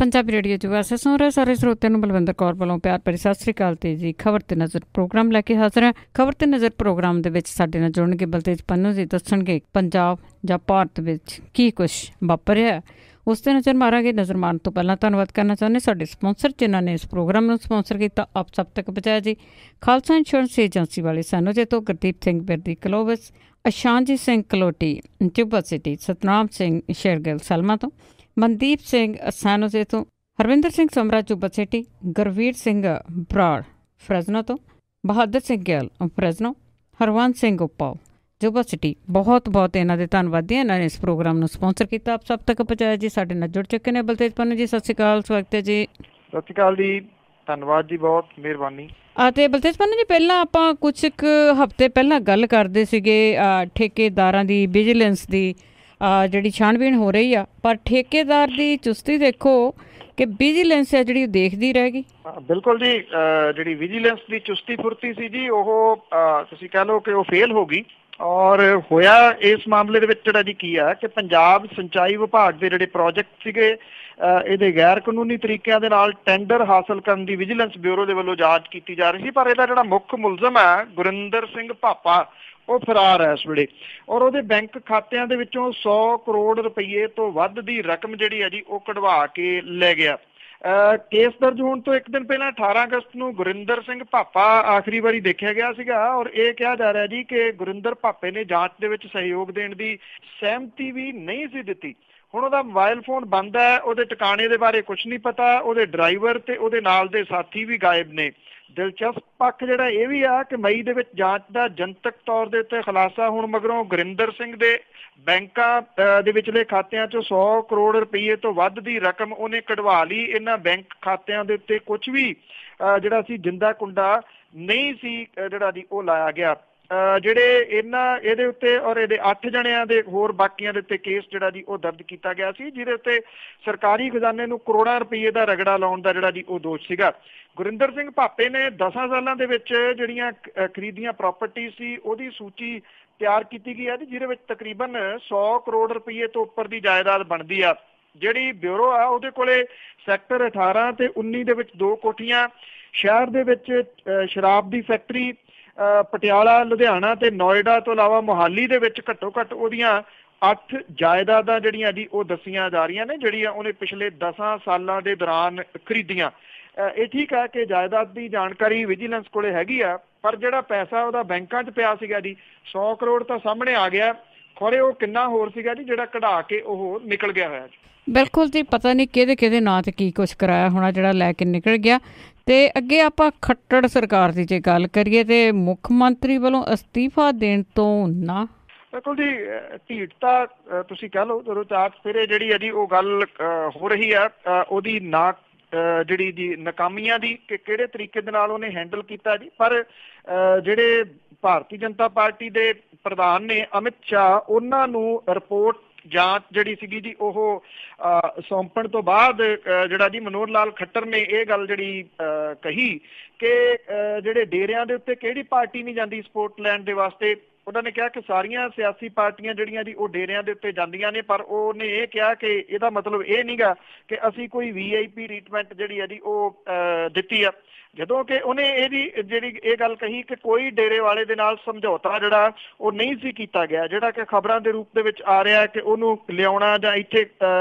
Punjabi radio च वैसे सुन रहे सारे श्रोते बलविंदर कौर वालों प्यार भरी सत श्री अकाल ते जी। खबर ते नज़र प्रोग्राम लैके हाजिर है। खबर ते नज़र प्रोग्राम दे विच साडे नाल जुड़नगे बलतेज पन्नू जी, दसणगे पंजाब जां भारत विच की कुछ वापरिया, उस ते नज़र मारांगे। नज़र मारन तो पहलां धन्नवाद करना चाहुंदे साडे स्पॉन्सर जिन्हां ने इस प्रोग्राम नूं स्पॉन्सर कीता। आप सब तक पहुंचाया जी खालसा इंश्योरेंस एजेंसी वाले सैनोजे तो गुरदीप सिंह बिरदी कलोविस, अशांजी सिंह कलोटी चुब्बा सिटी, सतनाम सिंह शेरगिल सलमा तो, मनदीप सिंह सैनोजे तो, हरविंदर सिंह समरा चुब्बा सिटी, गुरवीर सिंह बराड़ फ्रेजनो तो, बहादुर सिंह गैल फ्रेजनो, हरवंत सिंह उपाओ चुब्बा सिटी। बहुत बहुत इन्हों के धन्नवादी इन्होंने इस प्रोग्राम को स्पॉन्सर किया। आप सब तक पहुँचाया जी। साडे नाल जुड़ चुके हैं बलतेज पन्नू जी, सत श्री अकाल, स्वागत है जी। सत श्री अकाल जी, धन्नवाद जी, बहुत मेहरबानी। तो बलतेज पन्नू जी, पहला आप कुछ एक हफ्ते पहला गल करते सीगे ठेकेदारां दी विजिलेंस दी जिहड़ी छानबीन हो रही आ, पर ठेकेदार दी चुस्ती देखो कि विजिलेंस है जिहड़ी देखदी रह गई। बिल्कुल जी, जिहड़ी विजिलेंस दी चुस्ती फुर्ती सी जी ओह तुसीं कह लो कि वो फेल हो गई। और होया इस मामले दे विच जिहड़ा जी की है कि पंजाब सिंचाई विभाग दे जिहड़े प्रोजेक्ट सीगे ਇਹਦੇ गैर कानूनी तरीकों के नाल टेंडर हासिल करने की विजिलेंस ब्यूरो के वालों जांच की जा रही थी, पर ਇਹਦਾ ਜਿਹੜਾ मुख मुलजम है गुरिंदर सिंह भापा ਉਹ ਫਰਾਰ ਹੈ ਇਸ ਵੇਲੇ। ਔਰ ਉਹਦੇ ਬੈਂਕ ਖਾਤਿਆਂ ਦੇ ਵਿੱਚੋਂ 100 ਕਰੋੜ ਰੁਪਏ ਤੋਂ ਵੱਧ ਦੀ ਰਕਮ ਜਿਹੜੀ ਹੈ ਜੀ ਉਹ ਕਢਵਾ ਕੇ ਲੈ ਗਿਆ। ਕੇਸ ਦਰਜ ਹੋਣ ਤੋਂ ਇੱਕ ਦਿਨ ਪਹਿਲਾਂ 18 ਅਗਸਤ ਨੂੰ ਗੁਰਿੰਦਰ ਸਿੰਘ ਭਾਪਾ ਆਖਰੀ ਵਾਰੀ ਦੇਖਿਆ ਗਿਆ ਸੀਗਾ। ਔਰ ਇਹ ਕਿਹਾ ਜਾ ਰਿਹਾ ਜੀ ਕਿ ਗੁਰਿੰਦਰ ਭਾਪੇ ਨੇ ਜਾਂਚ ਦੇ ਵਿੱਚ ਸਹਿਯੋਗ ਦੇਣ ਦੀ ਸਹਿਮਤੀ ਵੀ ਨਹੀਂ ਸੀ ਦਿੱਤੀ। ਹੁਣ ਉਹਦਾ ਮੋਬਾਈਲ ਫੋਨ ਬੰਦ ਹੈ, ਉਹਦੇ ਟਿਕਾਣੇ ਦੇ ਬਾਰੇ ਕੁਝ ਨਹੀਂ ਪਤਾ, ਉਹਦੇ ਡਰਾਈਵਰ ਤੇ ਉਹਦੇ ਨਾਲ ਦੇ ਸਾਥੀ ਵੀ ਗਾਇਬ ਨੇ। ਦਿਲਚਸਪ ਪੱਖ ਜਿਹੜਾ ਇਹ ਵੀ ਆ ਕਿ ਮਈ ਦੇ ਵਿੱਚ ਜਾਂਚ ਦਾ ਜਨਤਕ ਤੌਰ ਦੇ ਉੱਤੇ ਖੁਲਾਸਾ ਹੋਣ ਮਗਰੋਂ ਗੁਰਿੰਦਰ ਸਿੰਘ ਦੇ ਬੈਂਕਾਂ ਦੇ ਵਿਚਲੇ ਖਾਤਿਆਂ 'ਚੋਂ 100 ਕਰੋੜ ਰੁਪਏ ਤੋਂ ਵੱਧ ਦੀ ਰਕਮ ਉਹਨੇ ਕਢਵਾ ਲਈ। ਇਹਨਾਂ ਬੈਂਕ ਖਾਤਿਆਂ ਦੇ ਉੱਤੇ ਕੁਝ ਵੀ ਜਿਹੜਾ ਸੀ ਜਿੰਦਾ ਕੁੰਡਾ ਨਹੀਂ ਸੀ ਜਿਹੜਾ ਜੀ ਉਹ ਲਾਇਆ ਗਿਆ। ਜਿਹੜੇ ਇਹਦੇ ਉੱਤੇ ਔਰ ਇਹਦੇ 8 ਜਣਿਆਂ ਦੇ ਹੋਰ ਬਾਕੀਆਂ ਦੇ ਉੱਤੇ ਕੇਸ ਜਿਹੜਾ ਜੀ ਉਹ ਦਰਜ ਕੀਤਾ ਗਿਆ ਸੀ, ਜਿਹਦੇ ਉੱਤੇ ਸਰਕਾਰੀ ਖਜ਼ਾਨੇ ਨੂੰ ਕਰੋੜਾਂ ਰੁਪਏ ਦਾ ਰਗੜਾ ਲਾਉਣ ਦਾ ਜਿਹੜਾ ਜੀ ਉਹ ਦੋਸ਼ ਸੀਗਾ। ਗੁਰਿੰਦਰ ਸਿੰਘ ਭਾਪੇ ਨੇ 10 ਸਾਲਾਂ ਦੇ ਵਿੱਚ ਜਿਹੜੀਆਂ ਖਰੀਦੀਆਂ ਪ੍ਰਾਪਰਟੀ ਸੀ ਉਹਦੀ ਸੂਚੀ ਤਿਆਰ ਕੀਤੀ ਗਈ ਹੈ ਜੀ, ਜਿਹਦੇ ਵਿੱਚ ਤਕਰੀਬਨ 100 ਕਰੋੜ ਰੁਪਏ ਤੋਂ ਉੱਪਰ ਦੀ ਜਾਇਦਾਦ ਬਣਦੀ ਆ। ਜਿਹੜੀ ਬਿਊਰੋ ਆ ਉਹਦੇ ਕੋਲੇ ਸੈਕਟਰ 18 ਤੇ 19 ਦੇ ਵਿੱਚ 2 ਕੋਠੀਆਂ, ਸ਼ਹਿਰ ਦੇ ਵਿੱਚ ਸ਼ਰਾਬ ਦੀ ਫੈਕਟਰੀ, ਪਟਿਆਲਾ, ਲੁਧਿਆਣਾ ਤੇ ਨੋਇਡਾ ਤੋਂ ਇਲਾਵਾ ਮੋਹਾਲੀ ਦੇ ਵਿੱਚ ਘੱਟੋ ਘੱਟ ਉਹਦੀਆਂ 8 ਜਾਇਦਾਦਾਂ ਜਿਹੜੀਆਂ ਜੀ ਉਹ ਦੱਸੀਆਂ ਜਾ ਰਹੀਆਂ ਨੇ, ਜਿਹੜੀਆਂ ਉਹਨੇ ਪਿਛਲੇ 10 ਸਾਲਾਂ ਦੇ ਦੌਰਾਨ ਖਰੀਦੀਆਂ। ਇਹ ਠੀਕ ਹੈ ਕਿ ਜਾਇਦਾਦ ਦੀ ਜਾਣਕਾਰੀ ਵਿਜੀਲੈਂਸ ਕੋਲੇ ਹੈਗੀ ਆ, ਪਰ ਜਿਹੜਾ ਪੈਸਾ ਉਹਦਾ ਬੈਂਕਾਂ 'ਚ ਪਿਆ ਸੀਗਾ ਜੀ 100 ਕਰੋੜ ਤਾਂ ਸਾਹਮਣੇ ਆ ਗਿਆ। ਖੋਰੇ ਉਹ ਕਿੰਨਾ ਹੋਰ ਸੀਗਾ ਜੀ ਜਿਹੜਾ ਕਢਾ ਕੇ ਉਹ ਨਿਕਲ ਗਿਆ ਹੋਇਆ ਜੀ। ਬਿਲਕੁਲ ਜੀ, ਪਤਾ ਨਹੀਂ ਕਿਹਦੇ ਨਾਂ ਤੇ ਕੀ ਕੁਛ ਕਰਾਇਆ ਹੋਣਾ ਜਿਹੜਾ ਲੈ ਕੇ ਨਿਕਲ ਗਿਆ। ਤੇ ਅੱਗੇ ਆਪਾਂ ਖੱਟੜ ਸਰਕਾਰ ਦੀ ਜੇ ਗੱਲ ਕਰੀਏ ਤੇ ਮੁੱਖ ਮੰਤਰੀ ਵੱਲੋਂ ਅਸਤੀਫਾ ਦੇਣ ਤੋਂ ਨਾ, ਬਿਲਕੁਲ ਜੀ, ਢੀਠਤਾ ਤੁਸੀਂ ਕਹਿ ਲਓ। ਜਦੋਂ ਚਾਰ ਫੇਰੇ ਜਿਹੜੀ ਹੈ ਜੀ ਉਹ ਗੱਲ ਹੋ ਰਹੀ ਆ ਉਹਦੀ ਨਾ ਜਿਹੜੀ ਜੀ ਨਾਕਾਮੀਆਂ ਦੀ ਕਿ ਕਿਹੜੇ ਤਰੀਕੇ ਦੇ ਨਾਲ ਉਹਨੇ ਹੈਂਡਲ ਕੀਤਾ ਜੀ। ਪਰ ਜਿਹੜੇ ਭਾਰਤੀ ਜਨਤਾ ਪਾਰਟੀ ਦੇ ਪ੍ਰਧਾਨ ਨੇ ਅਮਿਤ ਸ਼ਾਹ, ਉਹਨਾਂ ਨੂੰ ਰਿਪੋਰਟ ਜਾਂਚ ਜਿਹੜੀ ਸੀਗੀ ਜੀ ਉਹ ਸੌਂਪਣ ਤੋਂ ਬਾਅਦ ਜਿਹੜਾ ਜੀ ਮਨੋਹਰ ਲਾਲ ਖੱਟਰ ਨੇ ਇਹ ਗੱਲ ਜਿਹੜੀ ਕਹੀ ਕਿ ਜਿਹੜੇ ਡੇਰਿਆਂ ਦੇ ਉੱਤੇ ਕਿਹੜੀ ਪਾਰਟੀ ਨਹੀਂ ਜਾਂਦੀ ਸਪੋਰਟ ਲੈਣ ਦੇ ਵਾਸਤੇ। ਉਹਨਾਂ ਨੇ ਕਿਹਾ ਕਿ ਸਾਰੀਆਂ ਸਿਆਸੀ ਪਾਰਟੀਆਂ ਜਿਹੜੀਆਂ ਜੀ ਉਹ ਡੇਰਿਆਂ ਦੇ ਉੱਤੇ ਜਾਂਦੀਆਂ ਨੇ, ਪਰ ਉਹਨੇ ਇਹ ਕਿਹਾ ਕਿ ਇਹਦਾ ਮਤਲਬ ਇਹ ਨਹੀਂਗਾ ਕਿ ਅਸੀਂ ਕੋਈ VIP ਟਰੀਟਮੈਂਟ ਜਿਹੜੀ ਹੈ ਜੀ ਉਹ ਦਿੱਤੀ ਆ। ਜਦੋਂ ਕਿ ਉਹਨੇ ਇਹਦੀ ਜਿਹੜੀ ਇਹ ਗੱਲ ਕਹੀ ਕਿ ਕੋਈ ਡੇਰੇ ਵਾਲੇ ਦੇ ਨਾਲ ਸਮਝੌਤਾ ਜਿਹੜਾ ਉਹ ਨਹੀਂ ਸੀ ਕੀਤਾ ਗਿਆ, ਜਿਹੜਾ ਕਿ ਖਬਰਾਂ ਦੇ ਰੂਪ ਦੇ ਵਿੱਚ ਆ ਰਿਹਾ ਕਿ ਉਹਨੂੰ ਲਿਆਉਣਾ ਜਾਂ ਇੱਥੇ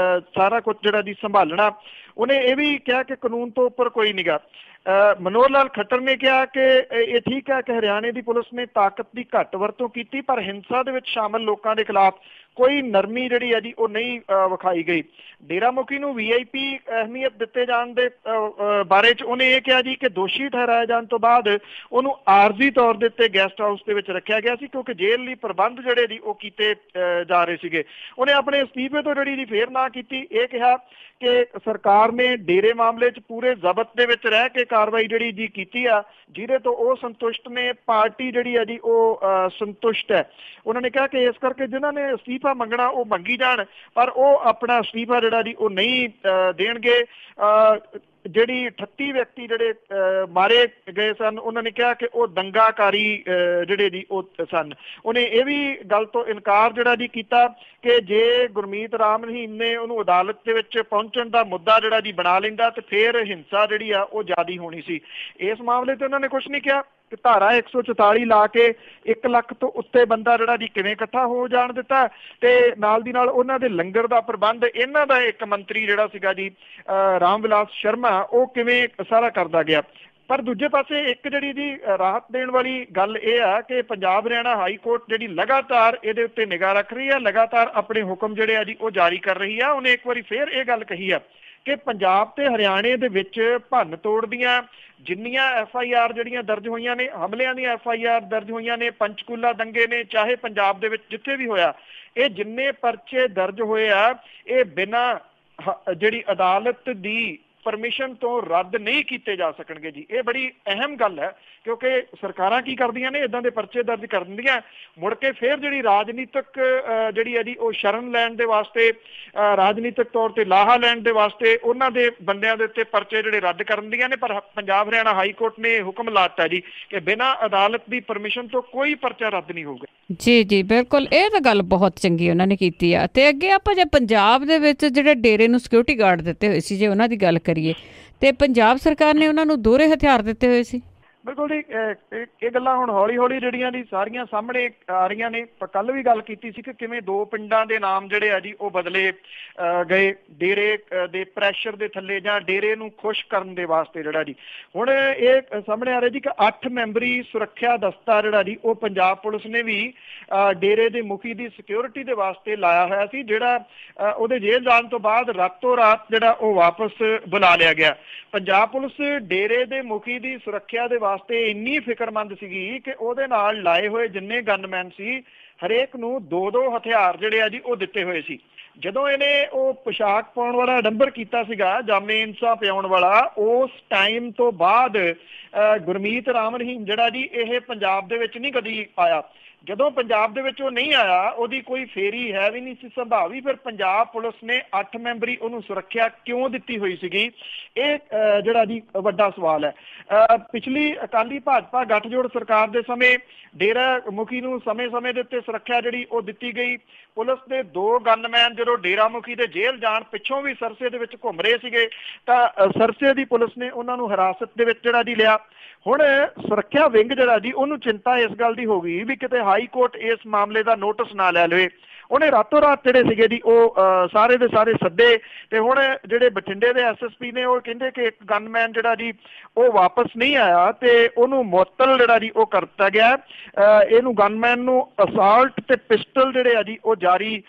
ਸਾਰਾ ਕੁਝ ਜਿਹੜਾ ਜੀ ਸੰਭਾਲਣਾ। ਉਹਨੇ ਇਹ ਵੀ ਕਿਹਾ ਕਿ ਕਾਨੂੰਨ ਤੋਂ ਉੱਪਰ ਕੋਈ ਨਿਗਾ। ਮਨੋਹਰ ਲਾਲ ਖੱਟਰ ਨੇ ਕਿਹਾ ਕਿ ਇਹ ਠੀਕ ਹੈ ਕਿ ਹਰਿਆਣੇ ਦੀ ਪੁਲਿਸ ਨੇ ਤਾਕਤ ਦੀ ਘੱਟ ਵਰਤੋਂ ਕੀਤੀ, ਪਰ ਹਿੰਸਾ ਦੇ ਵਿੱਚ ਸ਼ਾਮਲ ਲੋਕਾਂ ਦੇ ਖਿਲਾਫ ਕੋਈ ਨਰਮੀ ਜਿਹੜੀ ਹੈ ਜੀ ਉਹ ਨਹੀਂ ਵਿਖਾਈ ਗਈ। ਡੇਰਾ ਮੁਖੀ ਨੂੰ VIP ਅਹਿਮੀਅਤ ਦਿੱਤੇ ਜਾਣ ਦੇ ਬਾਰੇ 'ਚ ਉਹਨੇ ਇਹ ਕਿਹਾ ਜੀ ਕਿ ਦੋਸ਼ੀ ਠਹਿਰਾਏ ਜਾਣ ਤੋਂ ਬਾਅਦ ਉਹਨੂੰ ਆਰਜ਼ੀ ਤੌਰ ਦੇ ਉੱਤੇ ਗੈਸਟ ਹਾਊਸ ਦੇ ਵਿੱਚ ਰੱਖਿਆ ਗਿਆ ਸੀ, ਕਿਉਂਕਿ ਜੇਲ੍ਹ ਲਈ ਪ੍ਰਬੰਧ ਜਿਹੜੇ ਜੀ ਉਹ ਕੀਤੇ ਜਾ ਰਹੇ ਸੀਗੇ। ਉਹਨੇ ਆਪਣੇ ਅਸਤੀਫੇ ਤੋਂ ਜਿਹੜੀ ਜੀ ਫੇਰ ਨਾ ਕੀਤੀ। ਇਹ ਕਿਹਾ ਕਿ ਸਰਕਾਰ ਨੇ ਡੇਰੇ ਮਾਮਲੇ 'ਚ ਪੂਰੇ ਜ਼ਬਤ ਦੇ ਵਿੱਚ ਰਹਿ ਕੇ ਕਾਰਵਾਈ ਜਿਹੜੀ ਜੀ ਕੀਤੀ ਆ, ਜਿਹਦੇ ਤੋਂ ਉਹ ਸੰਤੁਸ਼ਟ ਨੇ, ਪਾਰਟੀ ਜਿਹੜੀ ਆ ਜੀ ਉਹ ਸੰਤੁਸ਼ਟ ਹੈ। ਉਹਨਾਂ ਨੇ ਕਿਹਾ ਕਿ ਇਸ ਕਰਕੇ ਜਿਨ੍ਹਾਂ ਨੇ ਅਸਤੀਫਾ ਮੰਗਣਾ ਉਹ ਮੰਗੀ ਜਾਣ, ਪਰ ਉਹ ਆਪਣਾ ਅਸਤੀਫਾ ਜਿਹੜਾ ਜੀ ਉਹ ਨਹੀਂ ਦੇਣਗੇ। ਜਿਹੜੀ 38 ਵਿਅਕਤੀ ਜਿਹੜੇ ਮਾਰੇ ਗਏ ਸਨ, ਉਹਨਾਂ ਨੇ ਕਿਹਾ ਕਿ ਉਹ ਦੰਗਾਕਾਰੀ ਜਿਹੜੇ ਜੀ ਉਹ ਸਨ। ਉਹਨੇ ਇਹ ਵੀ ਗੱਲ ਤੋਂ ਇਨਕਾਰ ਜਿਹੜਾ ਜੀ ਕੀਤਾ ਕਿ ਜੇ ਗੁਰਮੀਤ ਰਾਮ ਰਹੀਮ ਨੇ ਉਹਨੂੰ ਅਦਾਲਤ ਦੇ ਵਿੱਚ ਪਹੁੰਚਣ ਦਾ ਮੁੱਦਾ ਜਿਹੜਾ ਜੀ ਬਣਾ ਲੈਂਦਾ ਤੇ ਫਿਰ ਹਿੰਸਾ ਜਿਹੜੀ ਆ ਉਹ ਜ਼ਿਆਦਾ ਹੋਣੀ ਸੀ। ਇਸ ਮਾਮਲੇ ਤੇ ਉਹਨਾਂ ਨੇ ਕੁਛ ਨਹੀਂ ਕਿਹਾ ਕਿ ਧਾਰਾ 144 ਲਾ ਕੇ 1 ਲੱਖ ਤੋਂ ਉੱਤੇ ਬੰਦਾ ਜਿਹੜਾ ਜੀ ਕਿਵੇਂ ਇਕੱਠਾ ਹੋ ਜਾਣ ਦਿੱਤਾ, ਤੇ ਨਾਲ ਦੀ ਨਾਲ ਉਹਨਾਂ ਦੇ ਲੰਗਰ ਦਾ ਪ੍ਰਬੰਧ ਇਹਨਾਂ ਦਾ ਇੱਕ ਮੰਤਰੀ ਜਿਹੜਾ ਸੀਗਾ ਜੀ ਰਾਮ ਵਿਲਾਸ ਸ਼ਰਮਾ ਉਹ ਕਿਵੇਂ ਸਾਰਾ ਕਰਦਾ ਗਿਆ। ਪਰ ਦੂਜੇ ਪਾਸੇ ਇੱਕ ਜਿਹੜੀ ਜੀ ਰਾਹਤ ਦੇਣ ਵਾਲੀ ਗੱਲ ਇਹ ਆ ਕਿ ਪੰਜਾਬ ਹਰਿਆਣਾ ਹਾਈ ਕੋਰਟ ਜਿਹੜੀ ਲਗਾਤਾਰ ਇਹਦੇ ਉੱਤੇ ਨਿਗਾਹ ਰੱਖ ਰਹੀ ਆ, ਲਗਾਤਾਰ ਆਪਣੇ ਹੁਕਮ ਜਿਹੜੇ ਆ ਜੀ ਉਹ ਜਾਰੀ ਕਰ ਰਹੀ ਆ। ਉਹਨੇ ਇੱਕ ਵਾਰੀ ਫੇਰ ਇਹ ਗੱਲ ਕਹੀ ਆ ਕਿ ਪੰਜਾਬ ਤੇ ਹਰਿਆਣੇ ਦੇ ਵਿੱਚ ਭੰਨ ਤੋੜ ਦੀਆਂ ਜਿੰਨੀਆਂ FIR ਜਿਹੜੀਆਂ ਦਰਜ ਹੋਈਆਂ ਨੇ, ਹਮਲਿਆਂ ਦੀਆਂ FIR ਦਰਜ ਹੋਈਆਂ ਨੇ, ਪੰਚਕੂਲਾ ਦੰਗੇ ਨੇ, ਚਾਹੇ ਪੰਜਾਬ ਦੇ ਵਿੱਚ ਜਿੱਥੇ ਵੀ ਹੋਇਆ, ਇਹ ਜਿੰਨੇ ਪਰਚੇ ਦਰਜ ਹੋਏ ਆ ਇਹ ਬਿਨਾਂ ਜਿਹੜੀ ਅਦਾਲਤ ਦੀ ਪਰਮਿਸ਼ਨ ਤੋਂ ਰੱਦ ਨਹੀਂ ਕੀਤੇ ਜਾ ਸਕਣਗੇ ਜੀ। ਇਹ ਬੜੀ ਅਹਿਮ ਗੱਲ ਹੈ ਕਿਉਂਕਿ ਸਰਕਾਰਾਂ ਕੀ ਕਰਦੀਆਂ ਨੇ, ਇਦਾਂ ਦੇ ਪਰਚੇ ਦਰਜ ਕਰ ਦਿੰਦੀਆਂ, ਮੁੜ ਕੇ ਫਿਰ ਜਿਹੜੀ ਰਾਜਨੀਤਿਕ ਜਿਹੜੀ ਹੈ ਜੀ ਉਹ ਸ਼ਰਨ ਲੈਣ ਦੇ ਵਾਸਤੇ, ਰਾਜਨੀਤਿਕ ਤੌਰ ਤੇ ਲਾਹਾ ਲੈਣ ਦੇ ਵਾਸਤੇ ਉਹਨਾਂ ਦੇ ਬੰਦਿਆਂ ਦੇ ਉੱਤੇ ਪਰਚੇ ਜਿਹੜੇ ਰੱਦ ਕਰ ਦਿੰਦੀਆਂ ਨੇ। ਪਰ ਪੰਜਾਬ ਹਰਿਆਣਾ ਹਾਈ ਕੋਰਟ ਨੇ ਹੁਕਮ ਲਾਤਾ ਜੀ ਕਿ ਬਿਨਾਂ ਅਦਾਲਤ ਦੀ ਪਰਮਿਸ਼ਨ ਤੋਂ ਕੋਈ ਪਰਚਾ ਰੱਦ ਨਹੀਂ ਹੋਊਗਾ। ਜੀ ਜੀ ਬਿਲਕੁਲ, ਇਹ ਤਾਂ ਗੱਲ ਬਹੁਤ ਚੰਗੀ ਉਹਨਾਂ ਨੇ ਕੀਤੀ ਆ। ਤੇ ਅੱਗੇ ਆਪਾਂ ਜੇ ਪੰਜਾਬ ਦੇ ਵਿੱਚ ਜਿਹੜੇ ਡੇਰੇ ਨੂੰ ਸਿਕਿਉਰਿਟੀ ਗਾਰਡ ਦਿੱਤੇ ਹੋਏ ਸੀ, ਜੇ ਉਹਨਾਂ ਦੀ ਗੱਲ ਕਰੀਏ ਤੇ ਪੰਜਾਬ ਸਰਕਾਰ ਨੇ ਉਹਨਾਂ ਨੂੰ ਦੋਹਰੇ ਹਥਿਆਰ ਦਿੱਤੇ ਹੋਏ ਸੀ। ਬਿਲਕੁਲ ਜੀ, ਇਹ ਗੱਲਾਂ ਹੁਣ ਹੌਲੀ ਹੌਲੀ ਜਿਹੜੀਆਂ ਦੀ ਸਾਰੀਆਂ ਸਾਹਮਣੇ ਆ ਰਹੀਆਂ ਨੇ। ਕੱਲ ਵੀ ਗੱਲ ਕੀਤੀ ਸੀ ਕਿ ਕਿਵੇਂ 2 ਪਿੰਡਾਂ ਦੇ ਨਾਮ ਜਿਹੜੇ ਆ ਜੀ ਉਹ ਬਦਲੇ ਗਏ ਡੇਰੇ ਦੇ ਪ੍ਰੈਸ਼ਰ ਦੇ ਥੱਲੇ ਜਾਂ ਡੇਰੇ ਨੂੰ ਖੁਸ਼ ਕਰਨ ਦੇ ਵਾਸਤੇ ਜਿਹੜਾ ਜੀ। ਹੁਣ ਇਹ ਸਾਹਮਣੇ ਆ ਰਿਹਾ ਜੀ ਕਿ 8 ਮੈਂਬਰੀ ਸੁਰੱਖਿਆ ਦਸਤਾ ਜਿਹੜਾ ਜੀ ਉਹ ਪੰਜਾਬ ਪੁਲਿਸ ਨੇ ਵੀ ਡੇਰੇ ਦੇ ਮੁਖੀ ਦੀ ਸਿਕਿਉਰਿਟੀ ਦੇ ਵਾਸਤੇ ਲਾਇਆ ਹੋਇਆ ਸੀ, ਜਿਹੜਾ ਉਹਦੇ ਜੇਲ੍ਹ ਜਾਣ ਤੋਂ ਬਾਅਦ ਰਾਤੋਂ ਰਾਤ ਜਿਹੜਾ ਉਹ ਵਾਪਸ ਬੁਲਾ ਲਿਆ ਗਿਆ। ਪੰਜਾਬ ਪੁਲਿਸ ਡੇਰੇ ਦੇ ਮੁਖੀ ਦੀ ਸੁਰੱਖਿਆ ਦੇ ਵਾਸਤੇ ਇੰਨੀ ਫਿਕਰਮੰਦ ਸੀਗੀ ਕਿ ਉਹਦੇ ਨਾਲ ਲਾਏ ਹੋਏ ਜਿੰਨੇ ਗਨਮੈਨ ਸੀ ਹਰੇਕ ਨੂੰ 2-2 ਹਥਿਆਰ ਜਿਹੜੇ ਆ ਜੀ ਉਹ ਦਿੱਤੇ ਹੋਏ ਸੀ। ਜਦੋਂ ਇਹਨੇ ਉਹ ਪੋਸ਼ਾਕ ਪਾਉਣ ਵਾਲਾ ਅਡੰਬਰ ਕੀਤਾ ਸੀਗਾ, ਜਾਮੇ ਇਨਸਾਫ ਪਿਆਉਣ ਵਾਲਾ, ਉਸ ਟਾਈਮ ਤੋਂ ਬਾਅਦ ਗੁਰਮੀਤ ਰਾਮ ਰਹੀਮ ਜਿਹੜਾ ਜੀ ਇਹ ਪੰਜਾਬ ਦੇ ਵਿੱਚ ਨਹੀਂ ਕਦੀ ਆਇਆ। ਜਦੋਂ ਪੰਜਾਬ ਦੇ ਵਿੱਚ ਉਹ ਨਹੀਂ ਆਇਆ, ਉਹਦੀ ਕੋਈ ਫੇਰੀ ਹੈ ਵੀ ਨਹੀਂ ਸੀ ਸੰਭਾਵੀ। ਫਿਰ ਪੰਜਾਬ ਪੁਲਿਸ ਨੇ 8 ਮੈਂਬਰੀ ਉਹਨੂੰ ਸੁਰੱਖਿਆ ਕਿਉਂ ਦਿੱਤੀ ਹੋਈ ਸੀਗੀ, ਇਹ ਜਿਹੜਾ ਜੀ ਵੱਡਾ ਸਵਾਲ ਹੈ। ਪਿਛਲੀ ਅਕਾਲੀ ਭਾਜਪਾ ਗੱਠਜੋੜ ਸਰਕਾਰ ਦੇ ਸਮੇਂ ਡੇਰਾ ਮੁਖੀ ਨੂੰ ਸਮੇਂ-ਸਮੇਂ ਦੇ ਉੱਤੇ ਸੁਰੱਖਿਆ ਜਿਹੜੀ ਉਹ ਦਿੱਤੀ ਗਈ। ਪੁਲਿਸ ਦੇ 2 ਗਨਮੈਨ ਜਦੋਂ ਡੇਰਾ ਮੁਖੀ ਦੇ ਜੇਲ੍ਹ ਜਾਣ ਪਿੱਛੋਂ ਵੀ ਸਰਸੇ ਦੇ ਵਿੱਚ ਘੁੰਮ ਰਹੇ ਸੀਗੇ ਤਾਂ ਸਰਸੇ ਦੀ ਪੁਲਿਸ ਨੇ ਉਹਨਾਂ ਨੂੰ ਹਿਰਾਸਤ ਦੇ ਵਿੱਚ ਜਿਹੜਾ ਜੀ ਲਿਆ। ਹੁਣ ਸੁਰੱਖਿਆ ਵਿੰਗ ਜਿਹੜਾ ਜੀ ਉਹਨੂੰ ਚਿੰਤਾ ਇਸ ਗੱਲ ਦੀ ਹੋ ਗਈ ਵੀ ਕਿਤੇ ਹਾਈ ਕੋਰਟ ਇਸ ਮਾਮਲੇ ਦਾ ਨੋਟਿਸ ਨਾ ਲੈ ਲਵੇ। ਉਹਨੇ ਰਾਤੋਂ ਰਾਤ ਜਿਹੜੇ ਸੀਗੇ ਜੀ ਉਹ ਸਾਰੇ ਦੇ ਸਾਰੇ ਸੱਦੇ, ਤੇ ਹੁਣ ਜਿਹੜੇ ਬਠਿੰਡੇ ਦੇ SSP ਨੇ ਉਹ ਕਹਿੰਦੇ ਕਿ ਇੱਕ ਗਨਮੈਨ ਜਿਹੜਾ ਜੀ ਉਹ ਵਾਪਸ ਨਹੀਂ ਆਇਆ ਤੇ ਉਹਨੂੰ ਮੁਅੱਤਲ ਜਿਹੜਾ ਜੀ ਉਹ ਕਰ ਦਿੱਤਾ ਗਿਆ। ਇਹਨੂੰ ਗਨਮੈਨ ਨੂੰ ਅਸਾਲਟ ਤੇ ਪਿਸਟਲ ਜਿਹੜੇ ਆ ਜੀ ਉਹ ਜਾਰੀ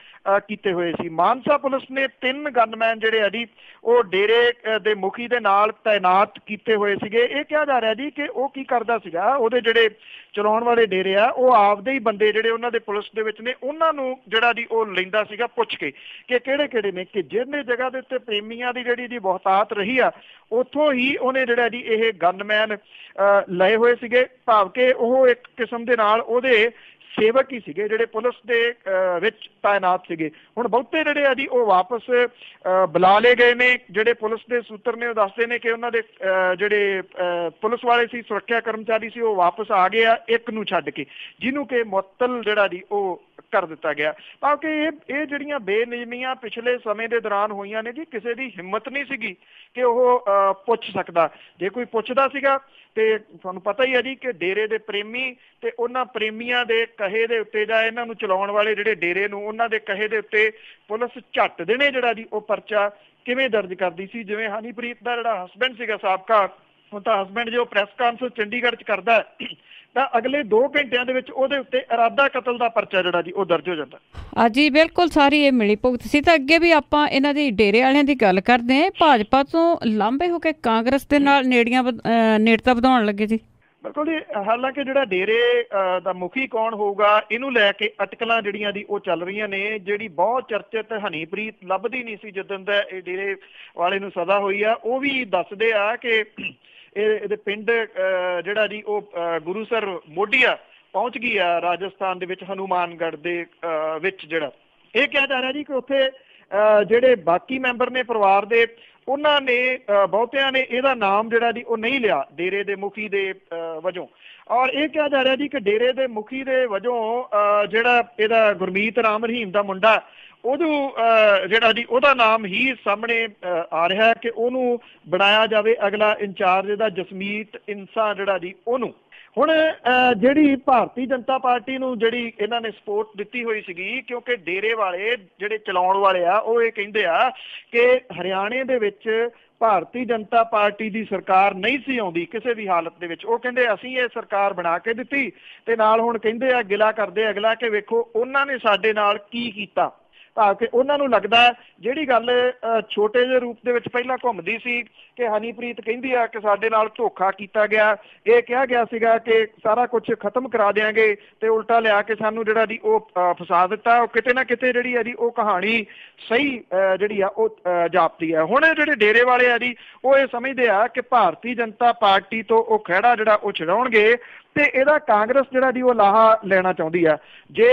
ਕੀਤੇ ਹੋਏ ਸੀ। ਮਾਨਸਾ ਪੁਲਿਸ ਨੇ 3 ਗਨਮੈਨ ਜਿਹੜੇ ਆ ਜੀ ਉਹ ਡੇਰੇ ਦੇ ਮੁਖੀ ਦੇ ਨਾਲ ਤਾਇਨਾਤ ਕੀਤੇ ਹੋਏ ਸੀਗੇ। ਇਹ ਕਿਹਾ ਜਾ ਰਿਹਾ ਜੀ ਕਿ ਉਹ ਕੀ ਕਰਦਾ ਸੀਗਾ, ਉਹਦੇ ਜਿਹੜੇ ਚਲਾਉਣ ਵਾਲੇ ਡੇਰੇ ਆ ਉਹ ਆਪਦੇ ਹੀ ਬੰਦੇ ਜਿਹੜੇ ਉਹਨਾਂ ਦੇ ਪੁਲਿਸ ਦੇ ਵਿੱਚ ਨੇ ਉਹਨਾਂ ਨੂੰ ਜਿਹੜਾ ਜੀ ਉਹ ਲੈਂਦਾ ਸੀਗਾ ਪੁੱਛ ਕੇ ਕਿ ਕਿਹੜੇ ਨੇ, ਕਿ ਜਿਹਨੇ ਜਗ੍ਹਾ ਦੇ ਉੱਤੇ ਪ੍ਰੇਮੀਆਂ ਦੀ ਜਿਹੜੀ ਜੀ ਬਹੁਤਾਤ ਰਹੀ ਆ ਉੱਥੋਂ ਹੀ ਉਹਨੇ ਜਿਹੜਾ ਜੀ ਇਹ ਗਨਮੈਨ ਲਏ ਹੋਏ ਸੀਗੇ। ਭਾਵ ਕਿ ਉਹ ਇੱਕ ਕਿਸਮ ਦੇ ਨਾਲ ਉਹਦੇ ਸੇਵਕ ਹੀ ਸੀਗੇ ਜਿਹੜੇ ਪੁਲਿਸ ਦੇ ਵਿੱਚ ਤਾਇਨਾਤ ਸੀਗੇ। ਹੁਣ ਬਹੁਤੇ ਜਿਹੜੇ ਆ ਜੀ ਉਹ ਵਾਪਸ ਬੁਲਾ ਲਏ ਗਏ ਨੇ। ਜਿਹੜੇ ਪੁਲਿਸ ਦੇ ਸੂਤਰ ਨੇ ਉਹ ਦੱਸਦੇ ਨੇ ਕਿ ਉਹਨਾਂ ਦੇ ਜਿਹੜੇ ਪੁਲਿਸ ਵਾਲੇ ਸੀ, ਸੁਰੱਖਿਆ ਕਰਮਚਾਰੀ ਸੀ, ਉਹ ਵਾਪਸ ਆ ਗਏ ਆ, ਇੱਕ ਨੂੰ ਛੱਡ ਕੇ, ਜਿਹਨੂੰ ਕਿ ਮੁਅੱਤਲ ਜਿਹੜਾ ਜੀ ਉਹ ਕਰ ਦਿੱਤਾ ਗਿਆ। ਕਿਉਂਕਿ ਇਹ ਜਿਹੜੀਆਂ ਬੇਨਿਯਮੀਆਂ ਪਿਛਲੇ ਸਮੇਂ ਦੇ ਦੌਰਾਨ ਹੋਈਆਂ ਨੇ ਜੀ, ਕਿਸੇ ਦੀ ਹਿੰਮਤ ਨਹੀਂ ਸੀਗੀ ਕਿ ਉਹ ਪੁੱਛ ਸਕਦਾ। ਜੇ ਕੋਈ ਪੁੱਛਦਾ ਸੀਗਾ ਤੇ ਤੁਹਾਨੂੰ ਪਤਾ ਹੀ ਹੈ ਜੀ ਕਿ ਡੇਰੇ ਦੇ ਪ੍ਰੇਮੀ ਤੇ ਉਹਨਾਂ ਪ੍ਰੇਮੀਆਂ ਦੇ ਕਹੇ ਦੇ ਉੱਤੇ ਜਾਂ ਇਹਨਾਂ ਨੂੰ ਚਲਾਉਣ ਵਾਲੇ ਜਿਹੜੇ ਡੇਰੇ ਨੂੰ ਉਹਨਾਂ ਦੇ ਕਹੇ ਦੇ ਉੱਤੇ ਪੁਲਿਸ ਝੱਟ ਦੇਣੇ ਜਿਹੜਾ ਜੀ ਉਹ ਪਰਚਾ ਕਿਵੇਂ ਦਰਜ ਕਰਦੀ ਸੀ। ਜਿਵੇਂ ਹਨੀਪ੍ਰੀਤ ਦਾ ਜਿਹੜਾ ਹਸਬੈਂਡ ਸੀਗਾ ਸਾਬਕਾ, ਹੁਣ ਤਾਂ ਹਸਬੈਂਡ ਜੋ ਪ੍ਰੈਸ ਕਾਨਫਰੰਸ ਚੰਡੀਗੜ੍ਹ 'ਚ ਕਰਦਾ ਤਾਂ ਅਗਲੇ 2 ਘੰਟਿਆਂ ਦੇ ਵਿੱਚ ਉਹਦੇ ਉੱਤੇ ਇਰਾਦਾ ਕਤਲ ਦਾ ਪਰਚਾ ਜਿਹੜਾ ਜੀ ਉਹ ਦਰਜ ਹੋ ਜਾਂਦਾ। ਜੀ ਬਿਲਕੁਲ, ਸਾਰੀ ਇਹ ਮਿਲੀ ਭੁਗਤ ਸੀ। ਤਾਂ ਅੱਗੇ ਵੀ ਆਪਾਂ ਇਹਨਾਂ ਦੀ ਡੇਰੇ ਵਾਲਿਆਂ ਦੀ ਗੱਲ ਕਰਦੇ ਹਾਂ। ਭਾਜਪਾ ਤੋਂ ਲਾਂਭੇ ਹੋ ਕੇ ਕਾਂਗਰਸ ਦੇ ਨਾਲ ਨੇੜਤਾ ਵਧਾਉਣ ਲੱਗੇ ਜੀ। ਬਿਲਕੁਲ ਜੀ, ਹਾਲਾਂਕਿ ਜਿਹੜਾ ਡੇਰੇ ਦਾ ਮੁਖੀ ਕੌਣ ਹੋਊਗਾ ਇਹਨੂੰ ਲੈ ਕੇ ਅਟਕਲਾਂ ਜਿਹੜੀਆਂ ਦੀ ਉਹ ਚੱਲ ਰਹੀਆਂ ਨੇ। ਜਿਹੜੀ ਬਹੁਤ ਚਰਚਿਤ ਹਨੀਪ੍ਰੀਤ ਲੱਭਦੀ ਨਹੀਂ ਸੀ ਜਿੱਦਣ ਦਾ ਇਹ ਡੇਰੇ ਵਾਲੇ ਨੂੰ ਸਜ਼ਾ ਹੋਈ ਆ, ਉਹ ਵੀ ਦੱਸਦੇ ਆ ਕਿ ਇਹਦੇ ਪਿੰਡ ਜਿਹੜਾ ਜੀ ਉਹ ਗੁਰੂਸਰ ਮੋਢੀਆ ਪਹੁੰਚ ਗਈ ਆ ਰਾਜਸਥਾਨ ਦੇ ਵਿੱਚ, ਹਨੂਮਾਨਗੜ੍ਹ ਦੇ ਵਿੱਚ। ਜਿਹੜਾ ਇਹ ਕਿਹਾ ਜਾ ਰਿਹਾ ਜੀ ਕਿ ਉੱਥੇ ਜਿਹੜੇ ਬਾਕੀ ਮੈਂਬਰ ਨੇ ਪਰਿਵਾਰ ਦੇ ਉਹਨਾਂ ਨੇ ਬਹੁਤਿਆਂ ਨੇ ਇਹਦਾ ਨਾਮ ਜਿਹੜਾ ਜੀ ਉਹ ਨਹੀਂ ਲਿਆ ਡੇਰੇ ਦੇ ਮੁਖੀ ਦੇ ਵਜੋਂ। ਔਰ ਇਹ ਕਿਹਾ ਜਾ ਰਿਹਾ ਜੀ ਕਿ ਡੇਰੇ ਦੇ ਮੁਖੀ ਦੇ ਵਜੋਂ ਜਿਹੜਾ ਇਹਦਾ ਗੁਰਮੀਤ ਰਾਮ ਰਹੀਮ ਦਾ ਮੁੰਡਾ ਉਹਨੂੰ ਜਿਹੜਾ ਜੀ ਉਹਦਾ ਨਾਮ ਹੀ ਸਾਹਮਣੇ ਆ ਰਿਹਾ ਕਿ ਉਹਨੂੰ ਬਣਾਇਆ ਜਾਵੇ ਅਗਲਾ ਇੰਚਾਰਜ ਇਹਦਾ ਜਸਮੀਤ ਇੰਸਾ ਜਿਹੜਾ ਜੀ ਉਹਨੂੰ। ਹੁਣ ਜਿਹੜੀ ਭਾਰਤੀ ਜਨਤਾ ਪਾਰਟੀ ਨੂੰ ਜਿਹੜੀ ਇਹਨਾਂ ਨੇ ਸਪੋਰਟ ਦਿੱਤੀ ਹੋਈ ਸੀਗੀ, ਕਿਉਂਕਿ ਡੇਰੇ ਵਾਲੇ ਜਿਹੜੇ ਚਲਾਉਣ ਵਾਲੇ ਆ ਉਹ ਇਹ ਕਹਿੰਦੇ ਆ ਕਿ ਹਰਿਆਣੇ ਦੇ ਵਿੱਚ ਭਾਰਤੀ ਜਨਤਾ ਪਾਰਟੀ ਦੀ ਸਰਕਾਰ ਨਹੀਂ ਸੀ ਆਉਂਦੀ ਕਿਸੇ ਵੀ ਹਾਲਤ ਦੇ ਵਿੱਚ। ਉਹ ਕਹਿੰਦੇ ਅਸੀਂ ਇਹ ਸਰਕਾਰ ਬਣਾ ਕੇ ਦਿੱਤੀ ਤੇ ਨਾਲ ਹੁਣ ਕਹਿੰਦੇ ਆ ਗਿਲਾ ਕਰਦੇ ਅਗਲਾ ਕਿ ਵੇਖੋ ਉਹਨਾਂ ਨੇ ਸਾਡੇ ਨਾਲ ਕੀ ਕੀਤਾ। ਤਾਂ ਕਿ ਉਹਨਾਂ ਨੂੰ ਲੱਗਦਾ ਜਿਹੜੀ ਗੱਲ ਛੋਟੇ ਜਿਹੇ ਰੂਪ ਦੇ ਵਿੱਚ ਪਹਿਲਾਂ ਘੁੰਮਦੀ ਸੀ ਕਿ ਹਨੀਪ੍ਰੀਤ ਕਹਿੰਦੀ ਆ ਕਿ ਸਾਡੇ ਨਾਲ ਧੋਖਾ ਕੀਤਾ ਗਿਆ, ਇਹ ਕਿਹਾ ਗਿਆ ਸੀਗਾ ਕਿ ਸਾਰਾ ਕੁਝ ਖਤਮ ਕਰਾ ਦਿਆਂਗੇ ਤੇ ਉਲਟਾ ਲਿਆ ਕੇ ਸਾਨੂੰ ਜਿਹੜਾ ਜੀ ਉਹ ਫਸਾ ਦਿੱਤਾ। ਉਹ ਕਿਤੇ ਨਾ ਕਿਤੇ ਜਿਹੜੀ ਆ ਜੀ ਉਹ ਕਹਾਣੀ ਸਹੀ ਜਿਹੜੀ ਆ ਉਹ ਜਾਪਦੀ ਹੈ। ਹੁਣ ਜਿਹੜੇ ਡੇਰੇ ਵਾਲੇ ਆ ਜੀ ਉਹ ਇਹ ਸਮਝਦੇ ਆ ਕਿ ਭਾਰਤੀ ਜਨਤਾ ਪਾਰਟੀ ਤੋਂ ਉਹ ਖਹਿੜਾ ਜਿਹੜਾ ਉਹ ਛਡਾਉਣਗੇ ਤੇ ਇਹਦਾ ਕਾਂਗਰਸ ਜਿਹੜਾ ਜੀ ਉਹ ਲਾਹਾ ਲੈਣਾ ਚਾਹੁੰਦੀ ਆ। ਜੇ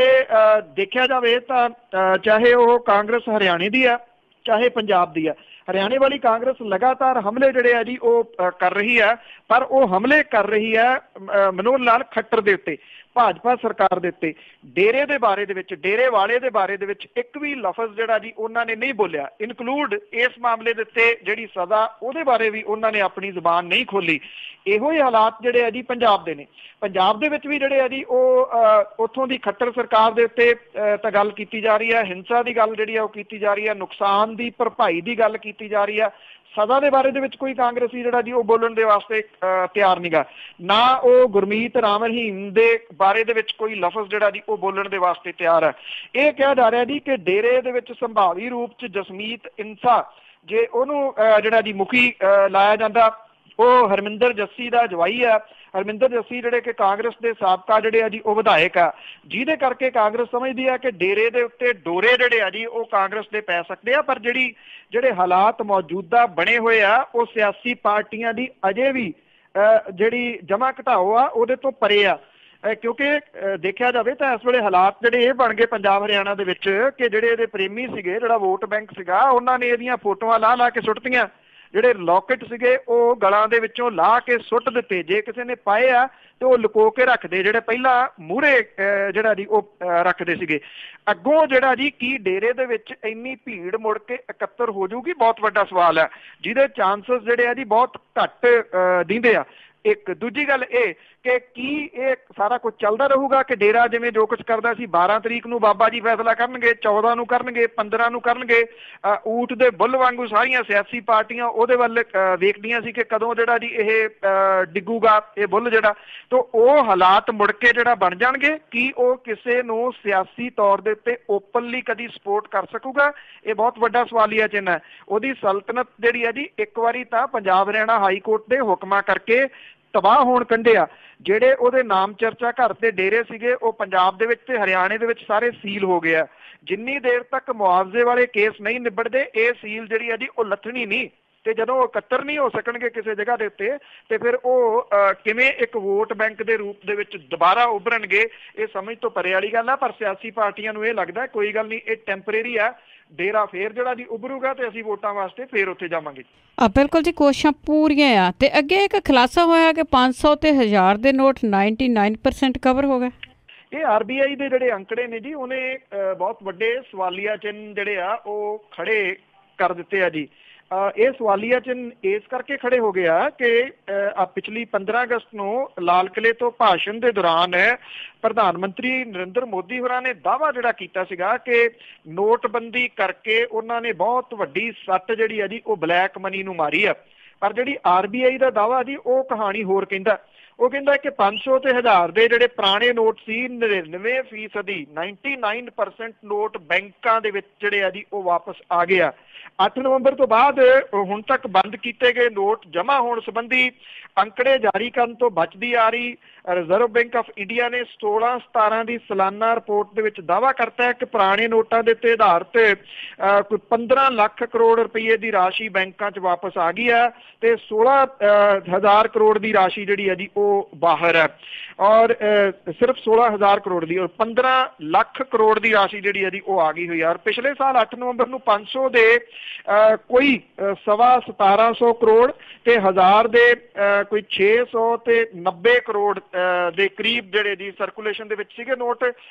ਦੇਖਿਆ ਜਾਵੇ ਤਾਂ ਚਾਹੇ ਉਹ ਕਾਂਗਰਸ ਹਰਿਆਣੇ ਦੀ ਆ ਚਾਹੇ ਪੰਜਾਬ ਦੀ ਆ, ਹਰਿਆਣੇ ਵਾਲੀ ਕਾਂਗਰਸ ਲਗਾਤਾਰ ਹਮਲੇ ਜਿਹੜੇ ਆ ਜੀ ਉਹ ਕਰ ਰਹੀ ਆ, ਪਰ ਉਹ ਹਮਲੇ ਕਰ ਰਹੀ ਆ ਮਨੋਹਰ ਲਾਲ ਖੱਟਰ ਦੇ ਉੱਤੇ, ਭਾਜਪਾ ਸਰਕਾਰ ਦੇ ਉੱਤੇ। ਡੇਰੇ ਦੇ ਬਾਰੇ ਦੇ ਵਿੱਚ, ਡੇਰੇ ਵਾਲੇ ਦੇ ਬਾਰੇ ਦੇ ਵਿੱਚ ਇੱਕ ਵੀ ਲਫ਼ਜ਼ ਜਿਹੜਾ ਜੀ ਉਹਨਾਂ ਨੇ ਨਹੀਂ ਬੋਲਿਆ, ਇਨਕਲੂਡ ਇਸ ਮਾਮਲੇ ਦੇ ਉੱਤੇ ਜਿਹੜੀ ਸਜ਼ਾ ਉਹਦੇ ਬਾਰੇ ਵੀ ਉਹਨਾਂ ਨੇ ਆਪਣੀ ਜ਼ੁਬਾਨ ਨਹੀਂ ਖੋਲੀ। ਇਹੋ ਜਿਹੇ ਹਾਲਾਤ ਜਿਹੜੇ ਆ ਜੀ ਪੰਜਾਬ ਦੇ ਨੇ। ਪੰਜਾਬ ਦੇ ਵਿੱਚ ਵੀ ਜਿਹੜੇ ਆ ਜੀ ਉਹ ਉੱਥੋਂ ਦੀ ਖੱਟਰ ਸਰਕਾਰ ਦੇ ਉੱਤੇ ਤਾਂ ਗੱਲ ਕੀਤੀ ਜਾ ਰਹੀ ਹੈ, ਹਿੰਸਾ ਦੀ ਗੱਲ ਜਿਹੜੀ ਆ ਉਹ ਕੀਤੀ ਜਾ ਰਹੀ ਹੈ, ਨੁਕਸਾਨ ਦੀ ਭਰਪਾਈ ਦੀ ਗੱਲ ਕੀਤੀ ਜਾ ਰਹੀ ਆ। ਸਜ਼ਾ ਦੇ ਬਾਰੇ ਦੇ ਵਿੱਚ ਕੋਈ ਕਾਂਗਰਸੀ ਜਿਹੜਾ ਜੀ ਉਹ ਬੋਲਣ ਦੇ ਵਾਸਤੇ ਤਿਆਰ ਨਹੀਂਗਾ, ਨਾ ਉਹ ਗੁਰਮੀਤ ਰਾਮ ਰਹੀਮ ਦੇ ਬਾਰੇ ਦੇ ਵਿੱਚ ਕੋਈ ਲਫ਼ਜ਼ ਜਿਹੜਾ ਜੀ ਉਹ ਬੋਲਣ ਦੇ ਵਾਸਤੇ ਤਿਆਰ ਹੈ। ਇਹ ਕਿਹਾ ਜਾ ਰਿਹਾ ਜੀ ਕਿ ਡੇਰੇ ਦੇ ਵਿੱਚ ਸੰਭਾਵੀ ਰੂਪ 'ਚ ਜਸਮੀਤ ਇੰਸਾ ਜੇ ਉਹਨੂੰ ਜਿਹੜਾ ਜੀ ਮੁਖੀ ਲਾਇਆ ਜਾਂਦਾ, ਉਹ ਹਰਮਿੰਦਰ ਜੱਸੀ ਦਾ ਜਵਾਈ ਆ। ਹਰਮਿੰਦਰ ਜੱਸੀ ਜਿਹੜੇ ਕਿ ਕਾਂਗਰਸ ਦੇ ਸਾਬਕਾ ਜਿਹੜੇ ਆ ਜੀ ਉਹ ਵਿਧਾਇਕ ਆ, ਜਿਹਦੇ ਕਰਕੇ ਕਾਂਗਰਸ ਸਮਝਦੀ ਆ ਕਿ ਡੇਰੇ ਦੇ ਉੱਤੇ ਡੋਰੇ ਜਿਹੜੇ ਆ ਜੀ ਉਹ ਕਾਂਗਰਸ ਦੇ ਪੈ ਸਕਦੇ ਆ। ਪਰ ਜਿਹੜੇ ਹਾਲਾਤ ਮੌਜੂਦਾ ਬਣੇ ਹੋਏ ਆ ਉਹ ਸਿਆਸੀ ਪਾਰਟੀਆਂ ਦੀ ਅਜੇ ਵੀ ਜਿਹੜੀ ਜਮਾ ਘਟਾਓ ਆ ਉਹਦੇ ਤੋਂ ਪਰੇ ਆ। ਕਿਉਂਕਿ ਦੇਖਿਆ ਜਾਵੇ ਤਾਂ ਇਸ ਵੇਲੇ ਹਾਲਾਤ ਜਿਹੜੇ ਇਹ ਬਣ ਗਏ ਪੰਜਾਬ ਹਰਿਆਣਾ ਦੇ ਵਿੱਚ ਕਿ ਜਿਹੜੇ ਇਹਦੇ ਪ੍ਰੇਮੀ ਸੀਗੇ, ਜਿਹੜਾ ਵੋਟ ਬੈਂਕ ਸੀਗਾ, ਉਹਨਾਂ ਨੇ ਇਹਦੀਆਂ ਫੋਟੋਆਂ ਲਾ ਕੇ ਸੁੱਟਤੀਆਂ। ਜਿਹੜੇ ਲੋਕਟ ਸੀਗੇ ਉਹ ਗਲਾਂ ਦੇ ਵਿੱਚੋਂ ਲਾ ਕੇ ਸੁੱਟ ਦਿੱਤੇ। ਜੇ ਕਿਸੇ ਨੇ ਪਾਏ ਆ ਤੇ ਉਹ ਲੁਕੋ ਕੇ ਰੱਖਦੇ, ਜਿਹੜੇ ਪਹਿਲਾਂ ਮੂਹਰੇ ਜਿਹੜਾ ਜੀ ਉਹ ਰੱਖਦੇ ਸੀਗੇ। ਅੱਗੋਂ ਜਿਹੜਾ ਜੀ ਕੀ ਡੇਰੇ ਦੇ ਵਿੱਚ ਇੰਨੀ ਭੀੜ ਮੁੜ ਕੇ ਇਕੱਤਰ ਹੋ ਜਾਊਗੀ, ਬਹੁਤ ਵੱਡਾ ਸਵਾਲ ਹੈ, ਜਿਹਦੇ ਚਾਂਸਸ ਜਿਹੜੇ ਆ ਜੀ ਬਹੁਤ ਘੱਟ ਦਿੰਦੇ ਆ। ਇੱਕ ਦੂਜੀ ਗੱਲ ਇਹ ਕਿ ਕੀ ਇਹ ਸਾਰਾ ਕੁਝ ਚੱਲਦਾ ਰਹੂਗਾ ਕਿ ਡੇਰਾ ਜਿਵੇਂ ਜੋ ਕੁਝ ਕਰਦਾ ਸੀ 12 ਤਰੀਕ ਨੂੰ ਬਾਬਾ ਜੀ ਫੈਸਲਾ ਕਰਨਗੇ, 14 ਨੂੰ ਕਰਨਗੇ, 15 ਨੂੰ ਕਰਨਗੇ, ਊਠ ਦੇ ਬੁੱਲ ਵਾਂਗੂ ਸਾਰੀਆਂ ਸਿਆਸੀ ਪਾਰਟੀਆਂ ਉਹਦੇ ਵੱਲ ਵੇਖਦੀਆਂ ਸੀ ਕਿ ਕਦੋਂ ਜਿਹੜਾ ਜੀ ਇਹ ਡਿੱਗੂਗਾ ਇਹ ਬੁੱਲ ਜਿਹੜਾ। ਤਾਂ ਉਹ ਹਾਲਾਤ ਮੁੜ ਕੇ ਜਿਹੜਾ ਬਣ ਜਾਣਗੇ, ਕੀ ਉਹ ਕਿਸੇ ਨੂੰ ਸਿਆਸੀ ਤੌਰ ਦੇ ਉੱਤੇ ਓਪਨਲੀ ਕਦੀ ਸਪੋਰਟ ਕਰ ਸਕੂਗਾ? ਇਹ ਬਹੁਤ ਵੱਡਾ ਸਵਾਲੀਆ ਚਿੰਨ੍ਹ ਹੈ। ਉਹਦੀ ਸਲਤਨਤ ਜਿਹੜੀ ਹੈ ਜੀ ਇੱਕ ਵਾਰੀ ਤਾਂ ਪੰਜਾਬ ਹਰਿਆਣਾ ਹਾਈ ਕੋਰਟ ਦੇ ਹੁਕਮਾਂ ਕਰਕੇ ਤਬਾਹ ਹੋਣ ਕੰਢਿਆ। ਜਿਹੜੇ ਉਹਦੇ ਨਾਮ ਚਰਚਾ ਘਰ ਤੇ ਡੇਰੇ ਸੀਗੇ ਉਹ ਪੰਜਾਬ ਦੇ ਵਿੱਚ ਤੇ ਹਰਿਆਣੇ ਦੇ ਵਿੱਚ ਸਾਰੇ ਸੀਲ ਹੋ ਗਏ ਆ। ਜਿੰਨੀ ਦੇਰ ਤੱਕ ਮੁਆਵਜ਼ੇ ਵਾਲੇ ਕੇਸ ਨਹੀਂ ਨਿਬੜਦੇ ਇਹ ਸੀਲ ਜਿਹੜੀ ਆ ਜੀ ਉਹ ਲੱਥਣੀ ਨਹੀਂ। ਤੇ ਜਦੋਂ ਉਹ ਇਕੱਤਰ ਨਹੀਂ ਹੋ ਸਕਣਗੇ ਕਿਸੇ ਜਗ੍ਹਾ ਦੇ ਉੱਤੇ ਤੇ ਫਿਰ ਉਹ ਕਿਵੇਂ ਇੱਕ ਵੋਟ ਬੈਂਕ ਦੇ ਰੂਪ ਦੇ ਵਿੱਚ ਦੁਬਾਰਾ ਉੱਭਰਨਗੇ, ਇਹ ਸਮਝ ਤੋਂ ਪਰੇ ਵਾਲੀ ਗੱਲ ਆ। ਪਰ ਸਿਆਸੀ ਪਾਰਟੀਆਂ ਨੂੰ ਇਹ ਲੱਗਦਾ ਕੋਈ ਗੱਲ ਨਹੀਂ, ਇਹ ਟੈਂਪਰੇਰੀ ਆ, ਡੇਰਾ ਫੇਰ ਜਿਹੜਾ ਜੀ ਉੱਭਰੂਗਾ ਤੇ ਅਸੀਂ ਵੋਟਾਂ ਵਾਸਤੇ ਫੇਰ ਉੱਥੇ ਜਾਵਾਂਗੇ। ਬਿਲਕੁਲ ਜੀ, ਕੋਸ਼ਿਸ਼ਾਂ ਪੂਰੀਆਂ ਆ। ਤੇ ਅੱਗੇ ਇੱਕ ਖੁਲਾਸਾ ਹੋਇਆ ਕਿ 500 ਤੇ 1000 ਦੇ ਨੋਟ 99% ਕਵਰ ਹੋ ਗਏ। ਇਹ RBI ਦੇ ਜਿਹੜੇ ਅੰਕੜੇ ਨੇ ਜੀ ਉਹਨੇ ਬਹੁਤ ਵੱਡੇ ਸਵਾਲੀਆ ਚਿੰਨ੍ਹ ਜਿਹੜੇ ਆ ਉਹ ਖੜੇ ਕਰ ਦਿੱਤੇ ਆ ਜੀ। ਇਹ ਸਵਾਲੀਆ ਚਿੰਨ੍ਹ ਇਸ ਕਰਕੇ ਖੜੇ ਹੋ ਗਿਆ ਕਿ ਪਿਛਲੀ 15 ਅਗਸਤ ਨੂੰ ਲਾਲ ਕਿਲੇ ਤੋਂ ਭਾਸ਼ਣ ਦੇ ਦੌਰਾਨ ਪ੍ਰਧਾਨ ਮੰਤਰੀ ਨਰਿੰਦਰ ਮੋਦੀ ਹੋਰਾਂ ਨੇ ਦਾਅਵਾ ਜਿਹੜਾ ਕੀਤਾ ਸੀਗਾ ਕਿ ਨੋਟਬੰਦੀ ਕਰਕੇ ਉਹਨਾਂ ਨੇ ਬਹੁਤ ਵੱਡੀ ਸੱਟ ਜਿਹੜੀ ਆ ਜੀ ਉਹ ਬਲੈਕ ਮਨੀ ਨੂੰ ਮਾਰੀ ਆ। ਪਰ ਜਿਹੜੀ RBI ਦਾ ਦਾਅਵਾ ਜੀ ਉਹ ਕਹਾਣੀ ਹੋਰ ਕਹਿੰਦਾ। ਉਹ ਕਹਿੰਦਾ ਕਿ 500 ਤੇ 1000 ਦੇ ਜਿਹੜੇ ਪੁਰਾਣੇ ਨੋਟ ਸੀ 99% 99% ਨੋਟ ਬੈਂਕਾਂ ਦੇ ਵਿੱਚ ਜਿਹੜੇ ਆ ਜੀ ਉਹ ਵਾਪਸ ਆ ਗਏ ਆ। 8 ਨਵੰਬਰ ਤੋਂ ਬਾਅਦ ਹੁਣ ਤੱਕ ਬੰਦ ਕੀਤੇ ਗਏ ਨੋਟ ਜਮ੍ਹਾਂ ਹੋਣ ਸੰਬੰਧੀ ਅੰਕੜੇ ਜਾਰੀ ਕਰਨ ਤੋਂ ਬਚਦੀ ਆ ਰਹੀ ਰਿਜ਼ਰਵ ਬੈਂਕ ਆਫ ਇੰਡੀਆ ਨੇ 16-17 ਦੀ ਸਾਲਾਨਾ ਰਿਪੋਰਟ ਦੇ ਵਿੱਚ ਦਾਅਵਾ ਕਰਤਾ ਹੈ ਕਿ ਪੁਰਾਣੇ ਨੋਟਾਂ ਦੇ ਉੱਤੇ ਆਧਾਰਿਤ ਕੋਈ 15 ਲੱਖ ਕਰੋੜ ਰੁਪਏ ਦੀ ਰਾਸ਼ੀ ਬੈਂਕਾਂ 'ਚ ਵਾਪਸ ਆ ਗਈ ਹੈ ਤੇ 16,000 ਕਰੋੜ ਦੀ ਰਾਸ਼ੀ ਜਿਹੜੀ ਹੈ ਜੀ बाहर है। और सिर्फ 16,000 करोड़ की और 15 लाख करोड़ की राशि जी आ गई हुई है। और पिछले साल 8 नवंबर को 500 दे कोई 17,500 करोड़ ते 1000 दे कोई 600 ते 90 करोड़ दे करीब जिहड़े जी सर्कुलेशन दे विच सीगे नोट।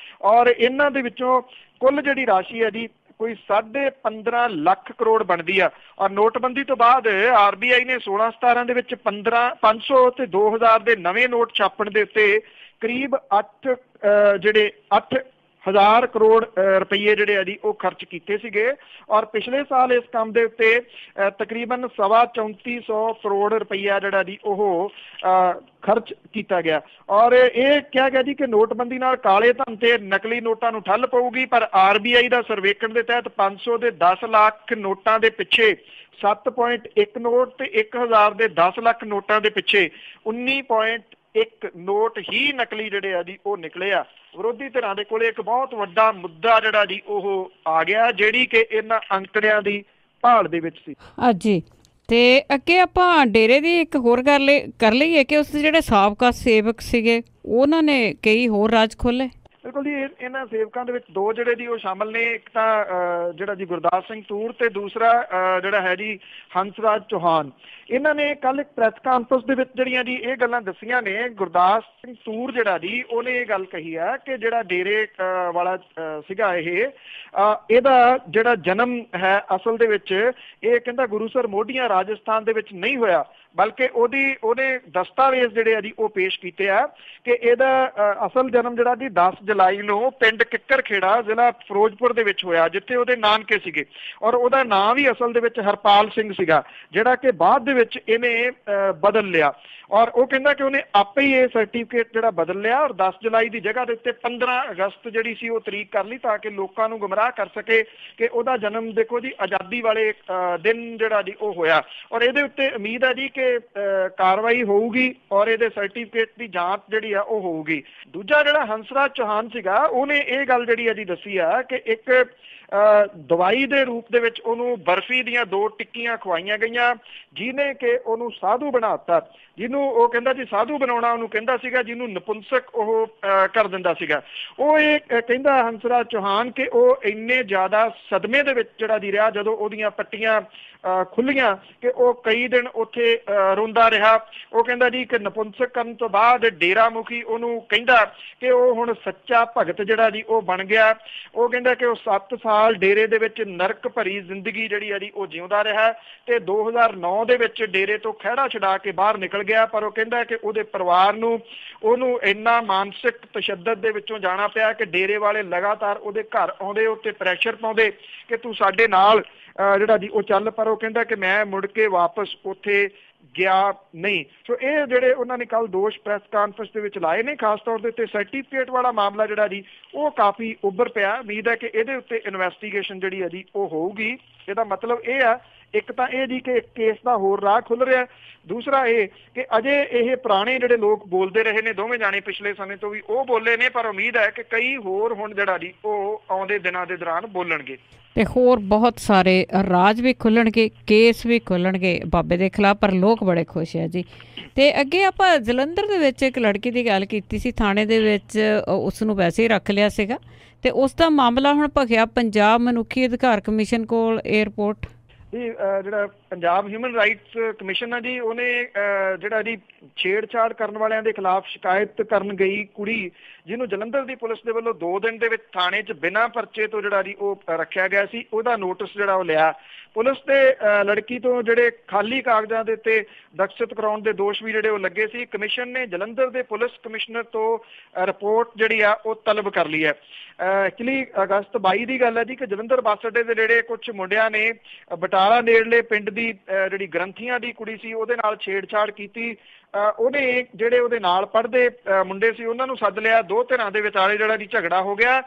और इन्हां दे विचों कुल जिहड़ी राशि है जी कोई 15.5 लाख करोड़ बनती है। और नोटबंदी तो बाद RBI ने 16-17 दे विच 500 ते 2000 दे नवे नोट छापण दे उत्ते करीब 8,000 करोड़ रुपये जिहड़े आ जी वो खर्च कीते सीगे। और पिछले साल इस काम दे उत्ते तकरीबन 34,500 करोड़ रुपया जिहड़ा जी वो खर्च किया गया। और ये कहा गया जी कि नोटबंदी नाल काले धन ते नकली नोटां नूं ठल पऊगी। पर RBI दा सर्वेखण दे तहत 500 दे 10 लाख नोटां दे पिछे 7.1 नोट ते 1000 दे 10 लाख नोटां दे पिछे 19.1 नोट ही नकली जिहड़े आ जी वो निकले आ। विरोधी धिरां दे कोले एक बहुत वड्डा मुद्दा जिहड़ा जी वो आ गया जिहड़ी कि इन्हां अंकड़िਆਂ ਦੀ ਭਾਲ ਦੇ ਵਿੱਚ ਸੀ। जी ਤੇ ਅੱਗੇ ਆਪਾਂ ਡੇਰੇ ਦੀ ਇੱਕ ਹੋਰ ਗੱਲ ਕਰ ਲਈਏ ਕਿ ਉਸ ਦੇ ਜਿਹੜੇ ਸਾਬਕਾ ਸੇਵਕ ਸੀਗੇ ਉਹਨਾਂ ਨੇ ਕਈ ਹੋਰ ਰਾਜ ਖੋਲੇ। बिल्कुल जी, इन्हां सेवकां दे विच दो जिहड़े जी वो शामिल ने। एक तां जिहड़ा जी गुरदास सिंह तूर ते दूसरा जिहड़ा है जी हंसराज चौहान। इन्हां ने कल एक प्रैस कानफ्रेंस दे विच जिहड़ियां जी ये गल्लां दस्सियां ने। गुरदास सिंह तूर जिहड़ा जी ਉਹਨੇ ਇਹ ਗੱਲ ਕਹੀ ਹੈ ਕਿ ਜਿਹੜਾ ਡੇਰੇ ਵਾਲਾ ਸੀਗਾ ਇਹਦਾ ਜਿਹੜਾ ਜਨਮ ਹੈ ਅਸਲ ਦੇ ਵਿੱਚ ਇਹ ਕਹਿੰਦਾ ਗੁਰੂਸਰ ਮੋਢੀਆਂ ਰਾਜਸਥਾਨ ਦੇ ਵਿੱਚ ਨਹੀਂ ਹੋਇਆ, ਬਲਕਿ ਉਹਨੇ ਦਸਤਾਵੇਜ਼ ਜਿਹੜੇ ਆ ਜੀ ਉਹ ਪੇਸ਼ ਕੀਤੇ ਆ ਕਿ ਇਹਦਾ ਅਸਲ ਜਨਮ ਜਿਹੜਾ ਜੀ 10 ਜੁਲਾਈ ਨੂੰ ਪਿੰਡ ਕਿੱਕਰ ਖੇੜਾ ਜ਼ਿਲ੍ਹਾ ਫਿਰੋਜ਼ਪੁਰ ਦੇ ਵਿੱਚ ਹੋਇਆ, ਜਿੱਥੇ ਉਹਦੇ ਨਾਨਕੇ ਸੀਗੇ। ਔਰ ਉਹਦਾ ਨਾਂ ਵੀ ਅਸਲ ਦੇ ਵਿੱਚ ਹਰਪਾਲ ਸਿੰਘ ਸੀਗਾ, ਜਿਹੜਾ ਕਿ ਬਾਅਦ ਦੇ ਵਿੱਚ ਇਹਨੇ ਬਦਲ ਲਿਆ। ਔਰ ਉਹ ਕਹਿੰਦਾ ਕਿ ਉਹਨੇ ਆਪੇ ਹੀ ਇਹ ਸਰਟੀਫਿਕੇਟ ਜਿਹੜਾ ਬਦਲ ਲਿਆ ਔਰ 10 ਜੁਲਾਈ ਦੀ ਜਗ੍ਹਾ ਦੇ ਉੱਤੇ 15 ਅਗਸਤ ਜਿਹੜੀ ਸੀ ਉਹ ਤਰੀਕ ਕਰ ਲਈ ਤਾਂ ਕਿ ਲੋਕਾਂ ਨੂੰ ਗੁੰਮਰਾਹ ਕਰ ਸਕੇ ਕਿ ਉਹਦਾ ਜਨਮ ਦੇਖੋ ਜੀ ਆਜ਼ਾਦੀ ਵਾਲੇ ਦਿਨ ਜਿਹੜਾ ਜੀ ਉਹ ਹੋਇਆ। ਔਰ ਇਹਦੇ ਉੱਤੇ ਉਮੀਦ ਹੈ ਜੀ ਕਿ ਕਾਰਵਾਈ ਹੋਊਗੀ ਔਰ ਇਹਦੇ ਸਰਟੀਫਿਕੇਟ ਦੀ ਜਾਂਚ ਜਿਹੜੀ ਆ ਉਹ ਹੋਊਗੀ। ਦੂਜਾ ਜਿਹੜਾ ਹੰਸਰਾਜ ਚੌਹਾਨ ਸੀਗਾ ਉਹਨੇ ਇਹ ਗੱਲ ਜਿਹੜੀ ਆ ਜੀ ਦੱਸੀ ਆ ਕਿ ਇੱਕ ਦਵਾਈ ਦੇ ਰੂਪ ਦੇ ਵਿੱਚ ਉਹਨੂੰ ਬਰਫੀ ਦੀਆਂ 2 ਟਿੱਕੀਆਂ ਖਵਾਈਆਂ ਗਈਆਂ ਜਿਹਨੇ ਕਿ ਉਹਨੂੰ ਸਾਧੂ ਬਣਾ ਦਿੱਤਾ, ਜਿਹਨੂੰ ਉਹ ਕਹਿੰਦਾ ਜੀ ਸਾਧੂ ਬਣਾਉਣਾ ਉਹਨੂੰ ਕਹਿੰਦਾ ਸੀਗਾ, ਜਿਹਨੂੰ ਨਪੁੰਸਕ ਉਹ ਕਰ ਦਿੰਦਾ ਸੀਗਾ। ਉਹ ਇਹ ਕਹਿੰਦਾ ਹੰਸਰਾਜ ਚੌਹਾਨ ਕਿ ਉਹ ਇੰਨੇ ਜ਼ਿਆਦਾ ਸਦਮੇ ਦੇ ਵਿੱਚ ਜਿਹੜਾ ਦੀ ਰਿਹਾ ਜਦੋਂ ਉਹਦੀਆਂ ਪੱਟੀਆਂ ਖੁੱਲੀਆਂ ਕਿ ਉਹ ਕਈ ਦਿਨ ਉੱਥੇ ਰੋਂਦਾ ਰਿਹਾ। ਉਹ ਕਹਿੰਦਾ ਜੀ ਕਿ ਨਪੁੰਸਕ ਕਰਨ ਤੋਂ ਬਾਅਦ ਡੇਰਾ ਮੁਖੀ ਉਹਨੂੰ ਕਹਿੰਦਾ ਕਿ ਉਹ ਹੁਣ ਸੱਚਾ ਭਗਤ ਜਿਹੜਾ ਜੀ ਉਹ ਬਣ ਗਿਆ। ਉਹ ਕਹਿੰਦਾ ਕਿ ਉਹ 7 ਸਾਲ ਡੇਰੇ ਦੇ ਵਿੱਚ ਨਰਕ ਭਰੀ ਜ਼ਿੰਦਗੀ ਜਿਹੜੀ ਆ ਜੀ ਉਹ ਜਿਉਂਦਾ ਰਿਹਾ ਤੇ 2009 ਦੇ ਵਿੱਚ ਡੇਰੇ ਤੋਂ ਖਹਿੜਾ ਛਡਾ ਕੇ ਬਾਹਰ ਨਿਕਲ ਗਿਆ। ਪਰ ਉਹ ਕਹਿੰਦਾ ਕਿ ਉਹਦੇ ਪਰਿਵਾਰ ਨੂੰ ਉਹਨੂੰ ਇੰਨਾ ਮਾਨਸਿਕ ਤਸ਼ੱਦਦ ਦੇ ਵਿੱਚੋਂ ਜਾਣਾ ਪਿਆ ਕਿ ਡੇਰੇ ਵਾਲੇ ਲਗਾਤਾਰ ਉਹਦੇ ਘਰ ਆਉਂਦੇ ਉੱਤੇ ਪ੍ਰੈਸ਼ਰ ਪਾਉਂਦੇ ਕਿ ਤੂੰ ਸਾਡੇ ਨਾਲ ਜਿਹੜਾ ਜੀ ਉਹ ਚੱਲ। ਪਰ ਉਹ ਕਹਿੰਦਾ ਕਿ ਮੈਂ ਮੁੜ ਕੇ ਵਾਪਸ ਉੱਥੇ ਗਿਆ ਨਹੀਂ। ਸੋ ਇਹ ਜਿਹੜੇ ਉਹਨਾਂ ਨੇ ਕੱਲ ਦੋਸ਼ ਪ੍ਰੈਸ ਕਾਨਫਰੰਸ ਦੇ ਵਿੱਚ ਲਾਏ ਨੇ, ਖਾਸ ਤੌਰ ਦੇ ਉੱਤੇ ਸਰਟੀਫਿਕੇਟ ਵਾਲਾ ਮਾਮਲਾ ਜਿਹੜਾ ਜੀ ਉਹ ਕਾਫੀ ਉੱਭਰ ਪਿਆ। ਉਮੀਦ ਹੈ ਕਿ ਇਹਦੇ ਉੱਤੇ ਇਨਵੈਸਟੀਗੇਸ਼ਨ ਜਿਹੜੀ ਹੈ ਜੀ ਉਹ ਹੋਊਗੀ। ਇਹਦਾ ਮਤਲਬ ਇਹ ਆ ਇੱਕ ਤਾਂ ਇਹ ਜੀ ਕਿ ਇੱਕ ਕੇਸ ਦਾ ਹੋਰ ਰਾਹ ਖੁੱਲ ਰਿਹਾ, ਦੂਸਰਾ ਇਹ ਕਿ ਅਜੇ ਇਹ ਪੁਰਾਣੇ ਜਿਹੜੇ ਲੋਕ ਬੋਲਦੇ ਰਹੇ ਨੇ ਦੋਵੇਂ ਜਾਣੇ ਪਿਛਲੇ ਸਮੇਂ ਤੋਂ ਵੀ ਉਹ ਬੋਲੇ ਨੇ, ਪਰ ਉਮੀਦ ਹੈ ਕਿ ਕਈ ਹੋਰ ਹੁਣ ਜਿਹੜਾ ਜੀ ਉਹ ਆਉਂਦੇ ਦਿਨਾਂ ਦੇ ਦੌਰਾਨ ਬੋਲਣਗੇ ਤੇ ਹੋਰ ਬਹੁਤ ਸਾਰੇ ਰਾਜ ਵੀ ਖੁੱਲਣਗੇ, ਕੇਸ ਵੀ ਖੁੱਲਣਗੇ ਬਾਬੇ ਦੇ ਖਿਲਾਫ। ਪਰ ਲੋਕ ਬੜੇ ਖੁਸ਼ ਹੈ ਜੀ। ਤੇ ਅੱਗੇ ਆਪਾਂ ਜਲੰਧਰ ਦੇ ਵਿੱਚ ਇੱਕ ਲੜਕੀ ਦੀ ਗੱਲ ਕੀਤੀ ਸੀ, ਥਾਣੇ ਦੇ ਵਿੱਚ ਉਸ ਨੂੰ ਵੈਸੇ ਹੀ ਰੱਖ ਲਿਆ ਸੀਗਾ ਤੇ ਉਸ ਦਾ ਮਾਮਲਾ ਹੁਣ ਭਖਿਆ ਪੰਜਾਬ ਮਨੁੱਖੀ ਅਧਿਕਾਰ ਕਮਿਸ਼ਨ ਕੋਲ ਏਅਰਪੋਰਟ। ਜੀ ਜਿਹੜਾ ਪੰਜਾਬ ਹਿਊਮਨ ਰਾਈਟਸ ਕਮਿਸ਼ਨ ਹੈ ਜੀ ਉਹਨੇ ਜਿਹੜਾ ਜੀ ਛੇੜਛਾੜ ਕਰਨ ਵਾਲਿਆਂ ਦੇ ਖਿਲਾਫ ਸ਼ਿਕਾਇਤ ਕਰਨ ਗਈ ਕੁੜੀ ਜਿਹਨੂੰ ਜਲੰਧਰ ਦੀ ਪੁਲਿਸ ਦੇ ਵੱਲੋਂ 2 ਦਿਨ ਦੇ ਵਿੱਚ ਥਾਣੇ 'ਚ ਬਿਨਾਂ ਪਰਚੇ ਤੋਂ ਜਿਹੜਾ ਜੀ ਉਹ ਰੱਖਿਆ ਗਿਆ ਸੀ, ਉਹਦਾ ਨੋਟਿਸ ਜਿਹੜਾ ਉਹ ਲਿਆ। ਪੁਲਿਸ ਤੇ ਲੜਕੀ ਤੋਂ ਜਿਹੜੇ ਖਾਲੀ ਕਾਗਜ਼ਾਂ ਦੇ ਉੱਤੇ ਦਸਤਖਤ ਕਰਾਉਣ ਦੇ ਦੋਸ਼ ਵੀ ਜਿਹੜੇ ਉਹ ਲੱਗੇ ਸੀ। ਕਮਿਸ਼ਨ ਨੇ ਜਲੰਧਰ ਦੇ ਪੁਲਿਸ ਕਮਿਸ਼ਨਰ ਤੋਂ ਰਿਪੋਰਟ ਜਿਹੜੀ ਆ ਉਹ ਤਲਬ ਕਰ ਲਈ ਹੈ। ਐਕਚੁਅਲੀ ਅਗਸਤ 22 ਦੀ ਗੱਲ ਹੈ ਜੀ ਕਿ ਜਲੰਧਰ ਬੱਸ ਅੱਡੇ ਦੇ ਨੇੜੇ ਕੁਝ ਮੁੰਡਿਆਂ ਨੇ ਬਟਾਲਾ ਨੇੜਲੇ ਪਿੰਡ ਦੀ ਜਿਹੜੀ ਗ੍ਰੰਥੀਆਂ ਦੀ ਕੁੜੀ ਸੀ ਉਹਦੇ ਨਾਲ ਛੇੜਛਾੜ ਕੀਤੀ। ਉਹਨੇ ਜਿਹੜੇ ਉਹਦੇ ਨਾਲ ਪੜ੍ਹਦੇ ਮੁੰਡੇ ਸੀ ਉਹਨਾਂ ਨੂੰ ਸੱਦ ਲਿਆ, 2 ਧਿਰਾਂ ਦੇ ਵਿਚਾਲੇ ਜਿਹੜਾ ਜੀ ਝਗੜਾ ਹੋ ਗਿਆ।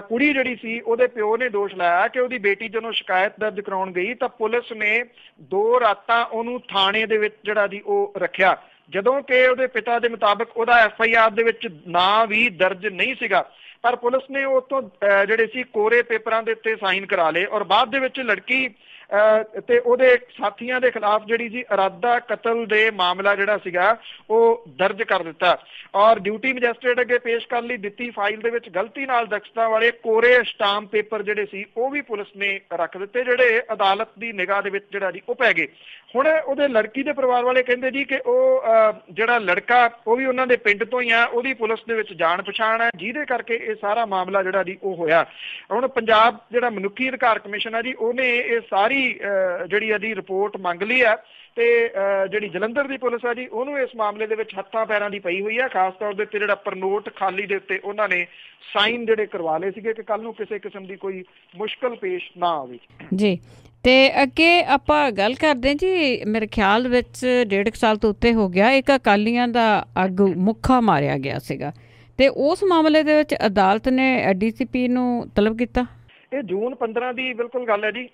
ਕੁੜੀ ਜਿਹੜੀ ਸੀ ਉਹਦੇ ਪਿਓ ਨੇ ਦੋਸ਼ ਲਾਇਆ ਕਿ ਉਹਦੀ ਬੇਟੀ ਜਦੋਂ ਸ਼ਿਕਾਇਤ ਦਰਜ ਕਰਾਉਣ ਗਈ ਤਾਂ ਪੁਲਿਸ ਨੇ 2 ਰਾਤਾਂ ਉਹਨੂੰ ਥਾਣੇ ਦੇ ਵਿੱਚ ਜਿਹੜਾ ਜੀ ਉਹ ਰੱਖਿਆ, ਜਦੋਂ ਕਿ ਉਹਦੇ ਪਿਤਾ ਦੇ ਮੁਤਾਬਕ ਉਹਦਾ FIR ਦੇ ਵਿੱਚ ਨਾਂ ਵੀ ਦਰਜ ਨਹੀਂ ਸੀਗਾ। ਪਰ ਪੁਲਿਸ ਨੇ ਉਹ ਤੋਂ ਜਿਹੜੇ ਸੀ ਕੋਰੇ ਪੇਪਰਾਂ ਦੇ ਉੱਤੇ ਸਾਈਨ ਕਰਾ ਲਏ ਔਰ ਬਾਅਦ ਦੇ ਵਿੱਚ ਲੜਕੀ ਤੇ ਉਹਦੇ ਸਾਥੀਆਂ ਦੇ ਖਿਲਾਫ ਜਿਹੜੀ ਜੀ ਇਰਾਦਾ ਕਤਲ ਦੇ ਮਾਮਲਾ ਜਿਹੜਾ ਸੀਗਾ ਉਹ ਦਰਜ ਕਰ ਦਿੱਤਾ ਔਰ ਡਿਊਟੀ ਮੈਜਿਸਟਰੇਟ ਅੱਗੇ ਪੇਸ਼ ਕਰਨ ਲਈ ਦਿੱਤੀ ਫਾਈਲ ਦੇ ਵਿੱਚ ਗਲਤੀ ਨਾਲ ਦਸਤਾਂ ਵਾਲੇ ਕੋਰੇ ਸਟਾਂਪ ਪੇਪਰ ਜਿਹੜੇ ਸੀ ਉਹ ਵੀ ਪੁਲਿਸ ਨੇ ਰੱਖ ਦਿੱਤੇ, ਜਿਹੜੇ ਅਦਾਲਤ ਦੀ ਨਿਗਾਹ ਦੇ ਵਿੱਚ ਜਿਹੜਾ ਜੀ ਉਹ ਪੈ ਗਏ। ਹੁਣ ਉਹਦੇ ਲੜਕੀ ਦੇ ਪਰਿਵਾਰ ਵਾਲੇ ਕਹਿੰਦੇ ਜੀ ਕਿ ਉਹ ਜਿਹੜਾ ਲੜਕਾ ਉਹ ਵੀ ਉਹਨਾਂ ਦੇ ਪਿੰਡ ਤੋਂ ਹੀ ਆ, ਉਹਦੀ ਪੁਲਿਸ ਦੇ ਵਿੱਚ ਜਾਣ ਪਛਾਣ ਹੈ, ਜਿਹਦੇ ਕਰਕੇ ਇਹ ਸਾਰਾ ਮਾਮਲਾ ਜਿਹੜਾ ਜੀ ਉਹ ਹੋਇਆ। ਹੁਣ ਪੰਜਾਬ ਜਿਹੜਾ ਮਨੁੱਖੀ ਅਧਿਕਾਰ ਕਮਿਸ਼ਨ ਹੈ ਜੀ ਉਹਨੇ ਇਹ ਸਾਰੀ ਜਿਹੜੀ ਇਹਦੀ ਰਿਪੋਰਟ ਮੰਗ ਲਈ ਹੈ ਤੇ ਜਿਹੜੀ ਜਲੰਧਰ ਦੀ ਪੁਲਿਸ ਹੈ ਜੀ ਉਹਨੂੰ ਇਸ ਮਾਮਲੇ ਦੇ ਵਿੱਚ ਹੱਥਾਂ ਪੈਰਾਂ ਦੀ ਪਈ ਹੋਈ ਹੈ। ਖਾਸ ਤੌਰ ਦੇ ਉੱਤੇ ਜਿਹੜਾ ਪ੍ਰਨੋਟ ਖਾਲੀ ਦੇ ਉੱਤੇ ਉਹਨਾਂ ਨੇ ਸਾਈਨ ਜਿਹੜੇ ਕਰਵਾ ਲਏ ਸੀਗੇ ਕਿ ਕੱਲ ਨੂੰ ਕਿਸੇ ਕਿਸਮ ਦੀ ਕੋਈ ਮੁਸ਼ਕਲ ਪੇਸ਼ ਨਾ ਆਵੇ ਜੀ। ਤੇ ਅੱਗੇ ਆਪਾਂ ਗੱਲ ਕਰਦੇ ਹਾਂ ਜੀ, ਮੇਰੇ ਖਿਆਲ ਵਿੱਚ 1.5 ਸਾਲ ਤੋਂ ਉੱਤੇ ਹੋ ਗਿਆ ਇੱਕ ਅਕਾਲੀਆਂ ਦਾ ਆਗੂ ਮੁੱਖਾ ਮਾਰਿਆ ਗਿਆ ਸੀਗਾ ਤੇ ਉਸ ਮਾਮਲੇ ਦੇ ਵਿੱਚ ਅਦਾਲਤ ਨੇ DCP ਨੂੰ ਤਲਬ ਕੀਤਾ। ਇਹ ਜੂਨ 15 ਦੀ ਬਿਲਕੁਲ ਗੱਲ ਹੈ ਜੀ।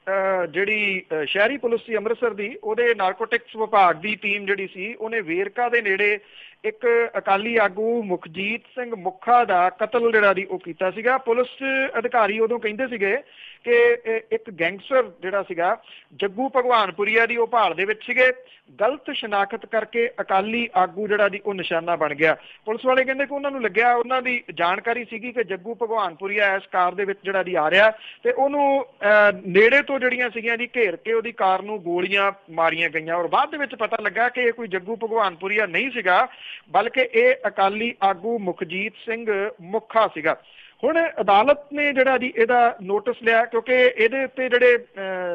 ਜਿਹੜੀ ਸ਼ਹਿਰੀ ਪੁਲਿਸ ਸੀ ਅੰਮ੍ਰਿਤਸਰ ਦੀ, ਉਹਦੇ ਨਾਰਕੋਟਿਕਸ ਵਿਭਾਗ ਦੀ ਟੀਮ ਜਿਹੜੀ ਸੀ ਉਹਨੇ ਵੇਰਕਾ ਦੇ ਨੇੜੇ ਇੱਕ ਅਕਾਲੀ ਆਗੂ ਮੁਖਜੀਤ ਸਿੰਘ ਮੁੱਖਾ ਦਾ ਕਤਲ ਜਿਹੜਾ ਦੀ ਉਹ ਕੀਤਾ ਸੀਗਾ। ਪੁਲਿਸ ਅਧਿਕਾਰੀ ਉਦੋਂ ਕਹਿੰਦੇ ਸੀਗੇ ਕਿ ਇੱਕ ਗੈਂਗਸਟਰ ਜਿਹੜਾ ਸੀਗਾ ਜੱਗੂ ਭਗਵਾਨਪੁਰੀਆ ਦੀ ਉਹ ਭਾਲ ਦੇ ਵਿੱਚ ਸੀਗੇ, ਗਲਤ ਸ਼ਨਾਖਤ ਕਰਕੇ ਅਕਾਲੀ ਆਗੂ ਜਿਹੜਾ ਦੀ ਉਹ ਨਿਸ਼ਾਨਾ ਬਣ ਗਿਆ। ਪੁਲਿਸ ਵਾਲੇ ਕਹਿੰਦੇ ਕਿ ਉਹਨਾਂ ਨੂੰ ਲੱਗਿਆ, ਉਹਨਾਂ ਦੀ ਜਾਣਕਾਰੀ ਸੀਗੀ ਕਿ ਜੱਗੂ ਭਗਵਾਨਪੁਰੀਆ ਇਸ ਕਾਰ ਦੇ ਵਿੱਚ ਜਿਹੜਾ ਦੀ ਆ ਰਿਹਾ ਤੇ ਉਹਨੂੰ ਨੇੜੇ ਤੋਂ ਜਿਹੜੀਆਂ ਸੀਗੀਆਂ ਜੀ ਘੇਰ ਕੇ ਉਹਦੀ ਕਾਰ ਨੂੰ ਗੋਲੀਆਂ ਮਾਰੀਆਂ ਗਈਆਂ ਔਰ ਬਾਅਦ ਦੇ ਵਿੱਚ ਪਤਾ ਲੱਗਾ ਕਿ ਇਹ ਕੋਈ ਜੱਗੂ ਭਗਵਾਨਪੁਰੀਆ ਨਹੀਂ ਸੀਗਾ ਬਲਕਿ ਇਹ ਅਕਾਲੀ ਆਗੂ ਮੁਖਜੀਤ ਸਿੰਘ ਮੁੱਖਾ ਸੀਗਾ। ਹੁਣ ਅਦਾਲਤ ਨੇ ਜਿਹੜਾ ਜੀ ਇਹਦਾ ਨੋਟਿਸ ਲਿਆ ਕਿਉਂਕਿ ਇਹਦੇ ਉੱਤੇ ਜਿਹੜੇ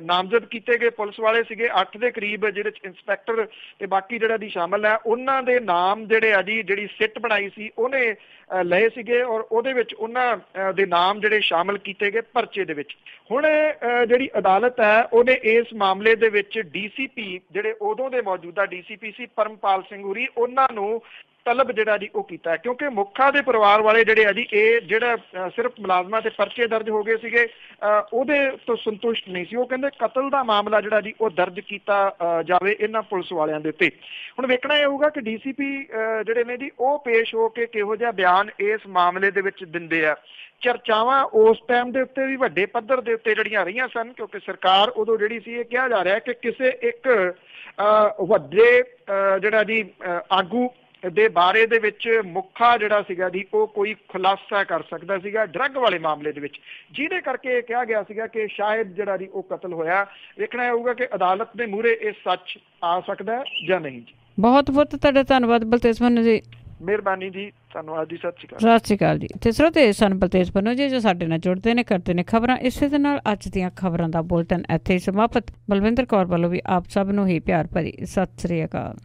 ਨਾਮਜ਼ਦ ਕੀਤੇ ਗਏ ਪੁਲਿਸ ਵਾਲੇ ਸੀਗੇ 8 ਦੇ ਕਰੀਬ, ਜਿਹਦੇ ਚ ਇੰਸਪੈਕਟਰ ਤੇ ਬਾਕੀ ਜਿਹੜਾ ਦੀ ਸ਼ਾਮਲ ਹੈ, ਉਹਨਾਂ ਦੇ ਨਾਮ ਜਿਹੜੇ ਆ ਜੀ ਜਿਹੜੀ ਸਿੱਟ ਬਣਾਈ ਸੀ ਉਹਨੇ ਲਏ ਸੀਗੇ ਔਰ ਉਹਦੇ ਵਿੱਚ ਉਹਨਾਂ ਦੇ ਨਾਮ ਜਿਹੜੇ ਸ਼ਾਮਲ ਕੀਤੇ ਗਏ ਪਰਚੇ ਦੇ ਵਿੱਚ। ਹੁਣ ਜਿਹੜੀ ਅਦਾਲਤ ਹੈ ਉਹਨੇ ਇਸ ਮਾਮਲੇ ਦੇ ਵਿੱਚ DCP ਜਿਹੜੇ ਉਦੋਂ ਦੇ ਮੌਜੂਦਾ DCP ਸੀ ਪਰਮਪਾਲ ਸਿੰਘ ਹੁਰੀ, ਉਹਨਾਂ ਨੂੰ ਤਲਬ ਜਿਹੜਾ ਜੀ ਉਹ ਕੀਤਾ ਕਿਉਂਕਿ ਮੁੱਖਾ ਦੇ ਪਰਿਵਾਰ ਵਾਲੇ ਜਿਹੜੇ ਆ ਜੀ ਇਹ ਜਿਹੜਾ ਸਿਰਫ ਮੁਲਾਜ਼ਮਾਂ ਤੇ ਪਰਚੇ ਦਰਜ ਹੋ ਗਏ ਸੀਗੇ ਉਹਦੇ ਤੋਂ ਸੰਤੁਸ਼ਟ ਨਹੀਂ ਸੀ। ਉਹ ਕਹਿੰਦੇ ਕਤਲ ਦਾ ਮਾਮਲਾ ਜਿਹੜਾ ਜੀ ਉਹ ਦਰਜ ਕੀਤਾ ਜਾਵੇ ਇਹਨਾਂ ਪੁਲਿਸ ਵਾਲਿਆਂ ਦੇ ਉੱਤੇ। ਹੁਣ ਵੇਖਣਾ ਇਹ ਹੋਊਗਾ ਕਿ DCP ਜਿਹੜੇ ਨੇ ਜੀ ਉਹ ਪੇਸ਼ ਹੋ ਕੇ ਕਿਹੋ ਜਿਹਾ ਬਿਆਨ ਇਸ ਮਾਮਲੇ ਦੇ ਵਿੱਚ ਦਿੰਦੇ ਆ। ਚਰਚਾਵਾਂ ਉਸ ਟਾਈਮ ਦੇ ਉੱਤੇ ਵੀ ਵੱਡੇ ਪੱਧਰ ਦੇ ਉੱਤੇ ਜਿਹੜੀਆਂ ਰਹੀਆਂ ਸਨ ਕਿਉਂਕਿ ਸਰਕਾਰ ਉਦੋਂ ਜਿਹੜੀ ਸੀ ਇਹ ਕਿਹਾ ਜਾ ਰਿਹਾ ਕਿ ਕਿਸੇ ਇੱਕ ਵੱਡੇ ਜਿਹੜਾ ਜੀ ਆਗੂ ਦੇ ਬਾਰੇ ਦੇ ਵਿੱਚ ਮੁੱਖਾ ਜਿਹੜਾ ਸੀਗਾ ਜੀ ਉਹ ਕੋਈ ਖੁਲਾਸਾ ਕਰ ਸਕਦਾ ਸੀਗਾ ਡਰੱਗ ਵਾਲੇ ਮਾਮਲੇ ਦੇ ਵਿੱਚ, ਜਿਹਦੇ ਕਰਕੇ ਇਹ ਕਿਹਾ ਗਿਆ ਸੀਗਾ ਕਿ ਸ਼ਾਇਦ ਜਿਹੜਾ ਜੀ ਉਹ ਕਤਲ ਹੋਇਆ। ਵੇਖਣਾ ਹੋਊਗਾ ਕਿ ਅਦਾਲਤ ਦੇ ਮੂਹਰੇ ਇਹ ਸੱਚ ਆ ਸਕਦਾ ਜਾਂ ਨਹੀਂ ਜੀ। ਬਹੁਤ ਬਹੁਤ ਤੁਹਾਡਾ ਧੰਨਵਾਦ ਬਲਤੇਜ ਪੰਨੂ ਜੀ। ਮਿਹਰਬਾਨੀ ਜੀ, ਧੰਨਵਾਦ ਜੀ, ਸਤਿ ਸ਼੍ਰੀ ਅਕਾਲ। ਸਤਿ ਸ਼੍ਰੀ ਅਕਾਲ ਜੀ। ਤੇ ਸਰੋਤੇ ਸਨ ਬਲਤੇਜ ਪੰਨੂ ਜੀ ਜੋ ਸਾਡੇ ਨਾਲ ਜੁੜਦੇ ਨੇ, ਕਰਦੇ ਨੇ ਖਬਰਾਂ। ਇਸੇ ਦੇ ਨਾਲ ਅੱਜ ਦੀਆਂ ਖਬਰਾਂ ਦਾ ਬੁਲਟਨ ਇੱਥੇ ਹੀ ਸਮਾਪਤ। ਬਲਵਿੰਦਰ ਕੌਰ ਵੱਲੋਂ ਵੀ ਆਪ ਸਭ ਨੂੰ ਹੀ ਪਿਆਰ ਭਰੀ ਸਤਿ ਸ਼੍ਰੀ ਅਕਾਲ।